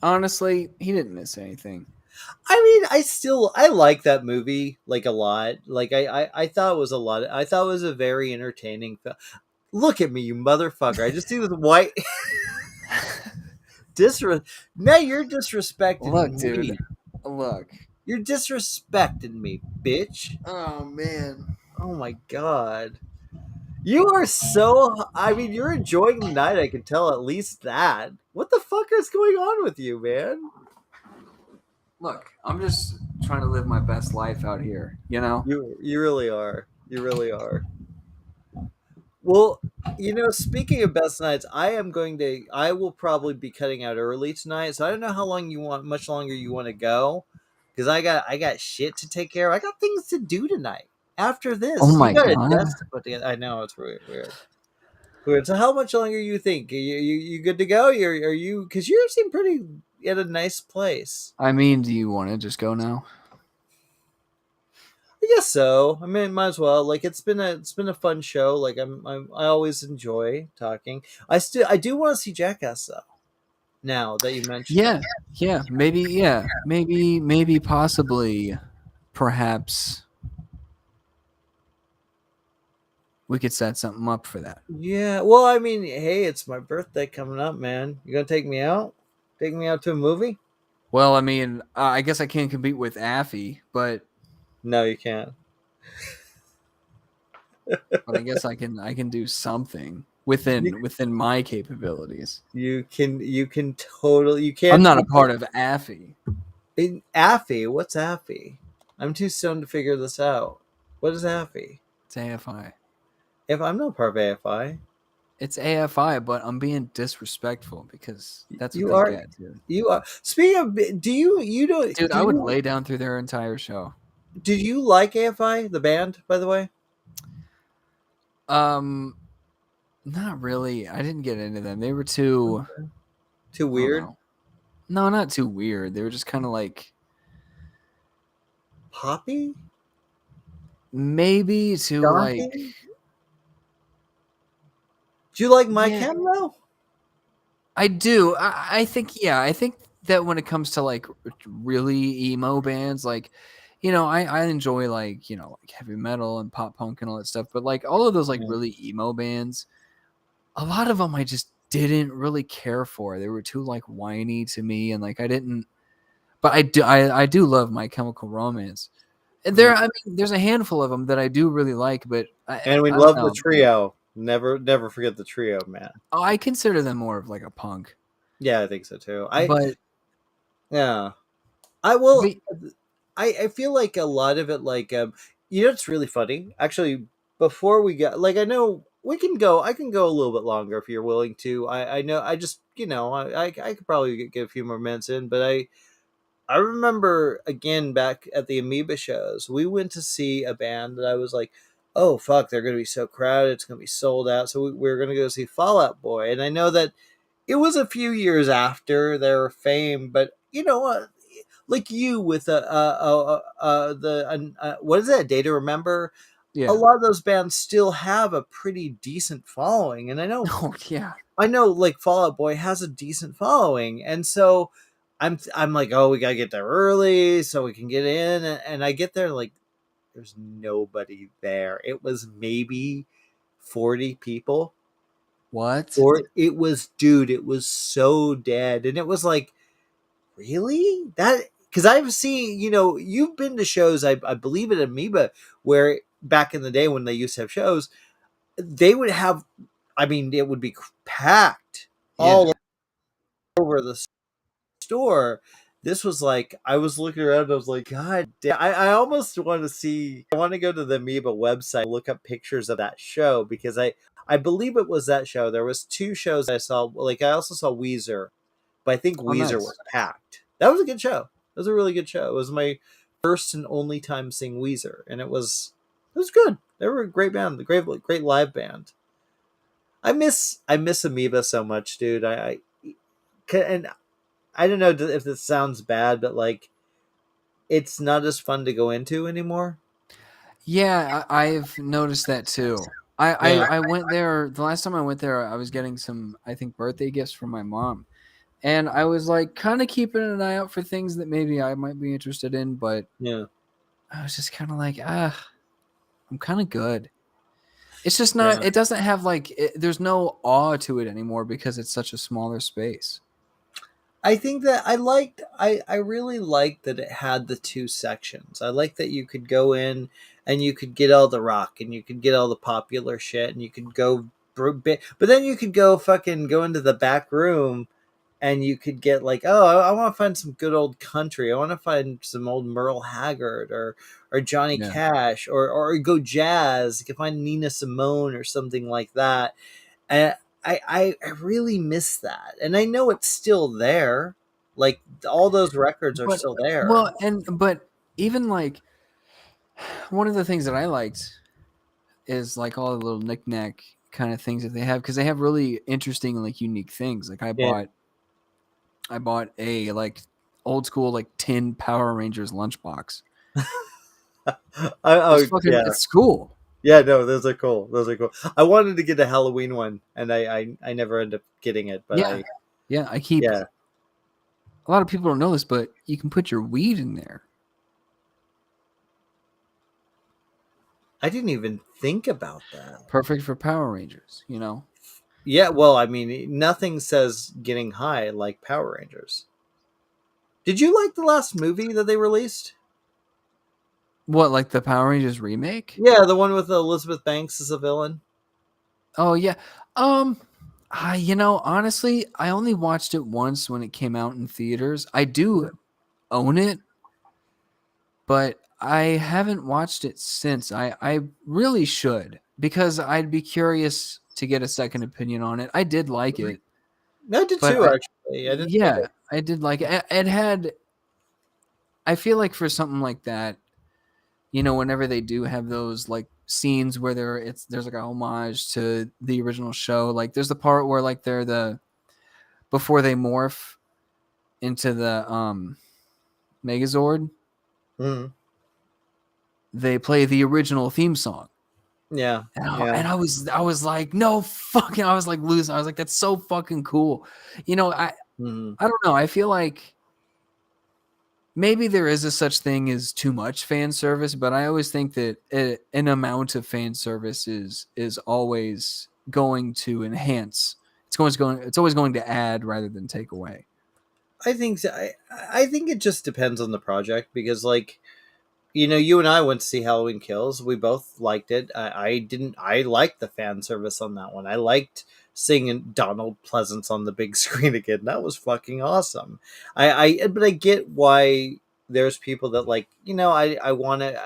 honestly, he didn't miss anything. I mean, I like that movie like a lot. Like I thought it was a lot. I thought it was a very entertaining film. Look at me, you motherfucker! I just see this white disres. Now you're Look, disrespecting me. dude. Look. You're disrespecting me, bitch. Oh man. Oh my god. You are so. I mean, you're enjoying the night. I can tell at least that. What the fuck is going on with you, man? Look, I'm just trying to live my best life out here, you know? You really are. You really are. Well, speaking of best nights, I will probably be cutting out early tonight, so I don't know how long you want, much longer you want to go, because I got shit to take care of. I got things to do tonight. After Oh this, you my got a god. desk to put together. I know it's weird, weird, weird. So, how much longer you think? You good to go? Are you? Because you seem pretty at a nice place. I mean, do you want to just go now? I guess so. I mean, might as well. Like it's been a fun show. Like I always enjoy talking. I do want to see Jackass though. Now that you mention it, Maybe, possibly, perhaps we could set something up for that. yeah. Well, I mean, hey, it's my birthday coming up, man. You gonna take me out? Take me out to a movie? Well, I mean, I guess I can't compete with Affy, No, you can't. but I guess I can do something You within my capabilities. you can totally you I'm can't not a take part of Affy. Affy. What's Affy? I'm too stoned to figure this out. What is Affy? It's AFI. If I'm not part of AFI, It's AFI, but I'm being disrespectful because that's what you they are. get, dude. You are. Speaking of, you don't Dude, do I would you lay down through their entire show. did you like AFI the band, by the way? Um, Not really. I didn't get into them. They were too. Too I don't weird, know. No, not too weird. They were just kind of like poppy, maybe too like. shocking. Do you like My Yeah, Chem though? I do. I think yeah. I think that when it comes to like really emo bands, like I enjoy like like heavy metal and pop punk and all that stuff. But like all of those like Yeah. really emo bands, a lot of them I just didn't really care for. They were too like whiny to me, and like I didn't. But I do love My Chemical Romance. And Mm. there's a handful of them that I do really like, but And we I don't love the know. trio. Never forget the trio, man. I consider them more of like a punk, Yeah, I think so too. but Yeah. I will. but I feel like a lot of it, like it's really funny. Actually, before we get like, I know we can go. I can go a little bit longer if you're willing to. I know. I just I could probably get a few more minutes in, but I remember again back at the Amoeba shows, we went to see a band that I was like, oh fuck, they're gonna be so crowded, it's gonna be sold out. So we were gonna go see Fallout Boy, and I know that it was a few years after their fame, but like you with what is that, A Day to Remember? A yeah. lot of those bands still have a pretty decent following, and Oh yeah. I know like Fallout Boy has a decent following, and so I'm like, oh, we gotta get there early so we can get in, and I get there like there's nobody there. It was maybe 40 people, What? or it was, dude, it was so dead, and it was like, really, that, because I've seen, you've been to shows, I believe at Amoeba, where back in the day when they used to have shows, they would have, I mean, it would be packed all Yeah. over the store. This was like, I was looking around, I was like, God damn. I almost want to see, I want to go to the Amoeba website, look up pictures of that show, because I believe it was that show. There was two shows I saw. Like, I also saw Weezer, but I think Oh Weezer was nice. packed. That was a good show. It was a really good show. It was my first and only time seeing Weezer, and it was good. They were a great band, a great live band. I miss Amoeba so much, dude. And I don't know if this sounds bad, but like it's not as fun to go into anymore. Yeah, I've noticed that too. Yeah, I went there the last time I went there. I was getting some, I think, birthday gifts from my mom, and I was like kind of keeping an eye out for things that maybe I might be interested in, but yeah, I was just kind of like, I'm kind of good. It's just not. yeah. It doesn't have like. There's no awe to it anymore because it's such a smaller space. I think that I really liked that it had the two sections. I like that you could go in and you could get all the rock and you could get all the popular shit and you could go but then you could go fucking go into the back room and you could get like, oh, I want to find some good old country. I want to find some old Merle Haggard or Johnny Yeah. Cash or go jazz. You can find Nina Simone or something like that. And I really miss that, and I know it's still there. Like all those records are But still there. well, and but even like one of the things that I liked is like all the little knickknack kind of things that they have because they have really interesting and like unique things. Like Yeah. I bought a like old school like tin Power Rangers lunchbox. Oh yeah, It's cool. yeah. No, those are cool. Those are cool. I wanted to get a Halloween one, and I never ended up getting it. But Yeah. Yeah. I keep yeah, a lot of people don't know this, but you can put your weed in there. I didn't even think about that. Perfect for Power Rangers, you know? Yeah, well, I mean, nothing says getting high like Power Rangers. Did you like the last movie that they released? What, like the Power Rangers remake? Yeah, the one with Elizabeth Banks as a villain. Oh yeah. Um you know, honestly, I only watched it once when it came out in theaters. I do own it, but I haven't watched it since. I really should because I'd be curious to get a second opinion on it. I did like it, I did but too, actually. I didn't hate yeah, it. I did like it. It had I feel like for something like that, you know, whenever they do have those like scenes where there's like a homage to the original show, like there's the part where like they're the before they morph into the Megazord, Mhm. they play the original theme song. Yeah, yeah. And I was like, no fucking I was like losing. I was like, that's so fucking cool. You know, Mhm. I don't know. I feel like maybe there is a such thing as too much fan service, but I always think that an amount of fan service is always going to enhance. It's always going to add rather than take away. I think so. I think it just depends on the project because, like, you know, you and I went to see Halloween Kills. We both liked it. I didn't. I liked the fan service on that one. I liked seeing Donald Pleasance on the big screen again. That was fucking awesome. But I get why there's people that like. You know, I want to.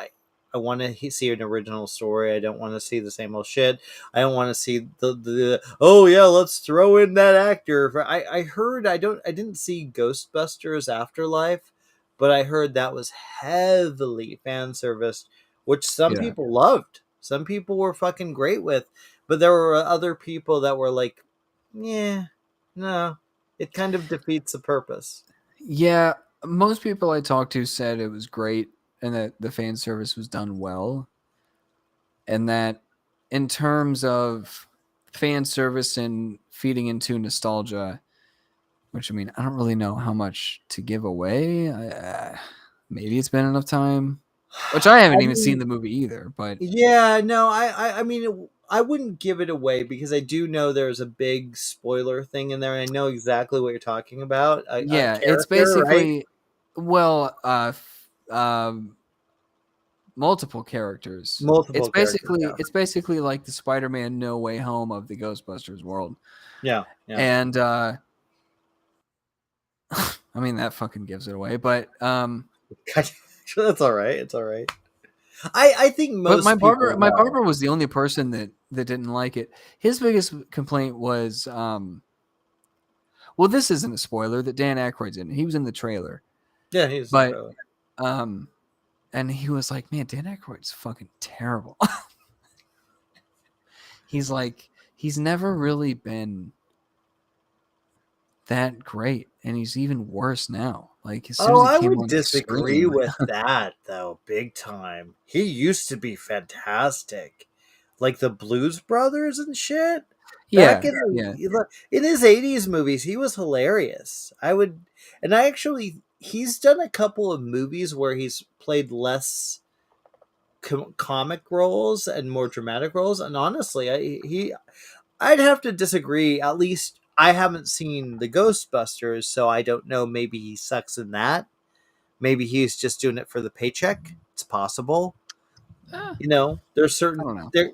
I want to see an original story. I don't want to see the same old shit. I don't want to see the oh yeah, let's throw in that actor. I heard I didn't see Ghostbusters Afterlife, but I heard that was heavily fan serviced, which some Yeah. people loved. Some people were fucking great with, but there were other people that were like, yeah, no, it kind of defeats the purpose. Yeah, most people I talked to said it was great and that the fan service was done well and that in terms of fan service and feeding into nostalgia, which I mean, I don't really know how much to give away. Maybe it's been enough time, which I I haven't even seen mean, the movie either. But yeah, no, I mean, I wouldn't give it away because I do know there's a big spoiler thing in there, and I know exactly what you're talking about. A yeah, it's character, right? basically well, multiple characters. Multiple characters. Yeah, It's basically like the Spider-Man No Way Home of the Ghostbusters world. yeah, yeah. And I mean that fucking gives it away, That's all right. It's all right. I think but most people my know. barber was the only person that didn't like it. His biggest complaint was well, this isn't a spoiler that Dan Aykroyd's in it. He was in the trailer. Yeah, he's in the But trailer. um and he was like, "Man, Dan Aykroyd's fucking terrible." He's like he's never really been that great and he's even worse now. Like as soon as Oh, he I came would on the disagree screen. with that though, big time. He used to be fantastic, like the Blues Brothers and shit. Back Yeah, yeah. in his '80s movies, he was hilarious. And I actually, he's done a couple of movies where he's played less comic roles and more dramatic roles. And honestly, I'd have to disagree. At least I haven't seen the Ghostbusters, so I don't know. Maybe he sucks in that. Maybe he's just doing it for the paycheck. It's possible. Eh, There's I certain don't know. there.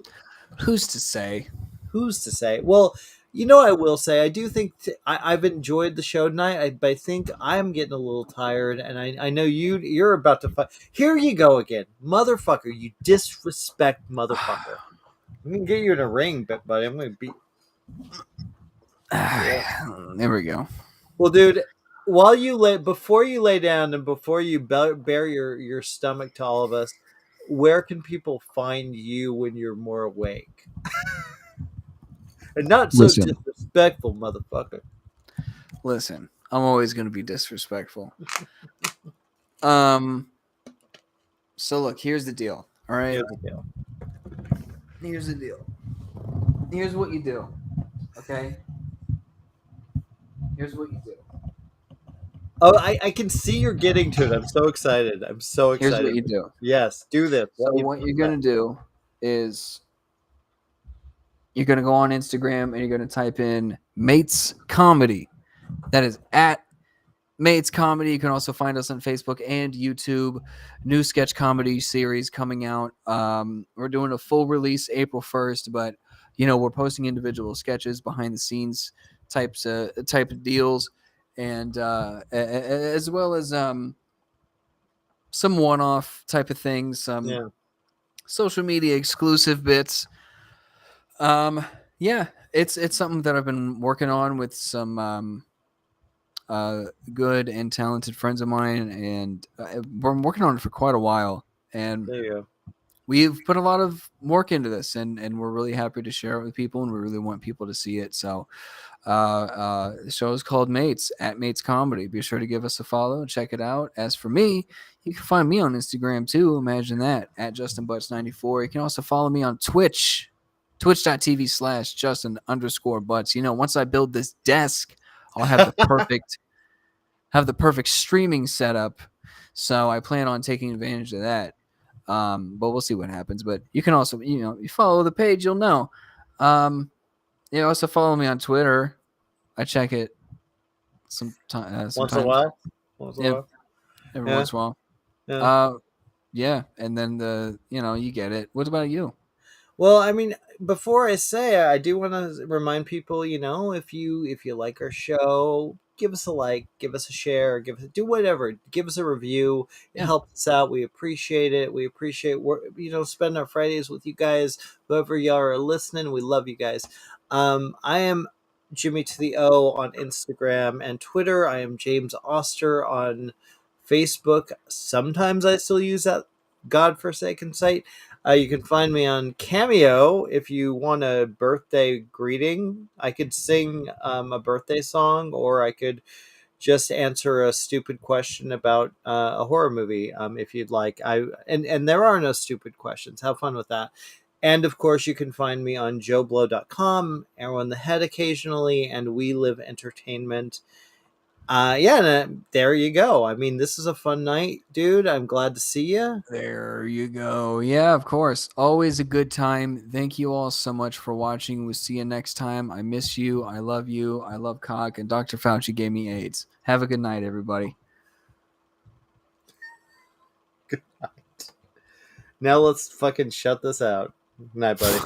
Who's to say? Who's to say? Well, I will say I do think I've enjoyed the show tonight. But I think I'm getting a little tired, and I know you're about to fight. Here you go again, motherfucker! You disrespect, motherfucker. I'm gonna get you in a ring, but I'm gonna beat. Yeah. There we go. Well, dude, before you lay down and before you bare your stomach to all of us, where can people find you when you're more awake and not so Listen, disrespectful, motherfucker? listen. I'm always going to be disrespectful. Um. So look, here's the deal. All right. Here's the deal. Here's the deal. Here's what you do. Okay. Here's what you do. Oh, I can see you're getting to it. I'm so excited. I'm so Here's what excited. you do. Yes, do this. So what you're gonna do is you're gonna go on Instagram and you're gonna type in Mates Comedy. That is at Mates Comedy. You can also find us on Facebook and YouTube. New sketch comedy series coming out. We're doing a full release April 1st, but we're posting individual sketches, behind the scenes type of deals, and as well as some one-off type of things, some Yeah, social media exclusive bits. Um, yeah, it's something that I've been working on with some good and talented friends of mine, and we're working on it for quite a while. And there you go. we've put a lot of work into this, and we're really happy to share it with people, and we really want people to see it. So the show is called Mates, at Mates Comedy. Be sure to give us a follow and check it out. As for me, you can find me on Instagram too. Imagine that, at JustinButts94. You can also follow me on Twitch, twitch.tv/Justin_Butts. Once I build this desk, I'll have the perfect streaming setup. So I plan on taking advantage of that. But we'll see what happens. But you can also, you follow the page, you'll know. You also follow me on Twitter. I check it Once in a sometimes. while. Once in a Yeah, while. every Yeah, once in a while. yeah. Uh, yeah, and then you get it. What about you? Well, I mean, before I say, I do want to remind people, if you like our show, give us a like, give us a share, do whatever, give us a review. It Yeah, helps us out. We appreciate it. We appreciate spending our Fridays with you guys. Whoever y'all are listening, we love you guys. I am Jimmy to the O on Instagram and Twitter. I am James Oster on Facebook. Sometimes I still use that godforsaken site. You can find me on Cameo if you want a birthday greeting. I could sing a birthday song, or I could just answer a stupid question about a horror movie if you'd like. And there are no stupid questions. Have fun with that. And of course, you can find me on joeblow.com, Arrow in the Head occasionally, and We Live Entertainment. Yeah, and, there you go. I mean, this is a fun night, dude. I'm glad to see you. there you go. Yeah, of course. Always a good time. Thank you all so much for watching. We'll see you next time. I miss you. I love you. I love cock. And Dr. Fauci gave me AIDS. Have a good night, everybody. Now let's fucking shut this out. Night, buddy.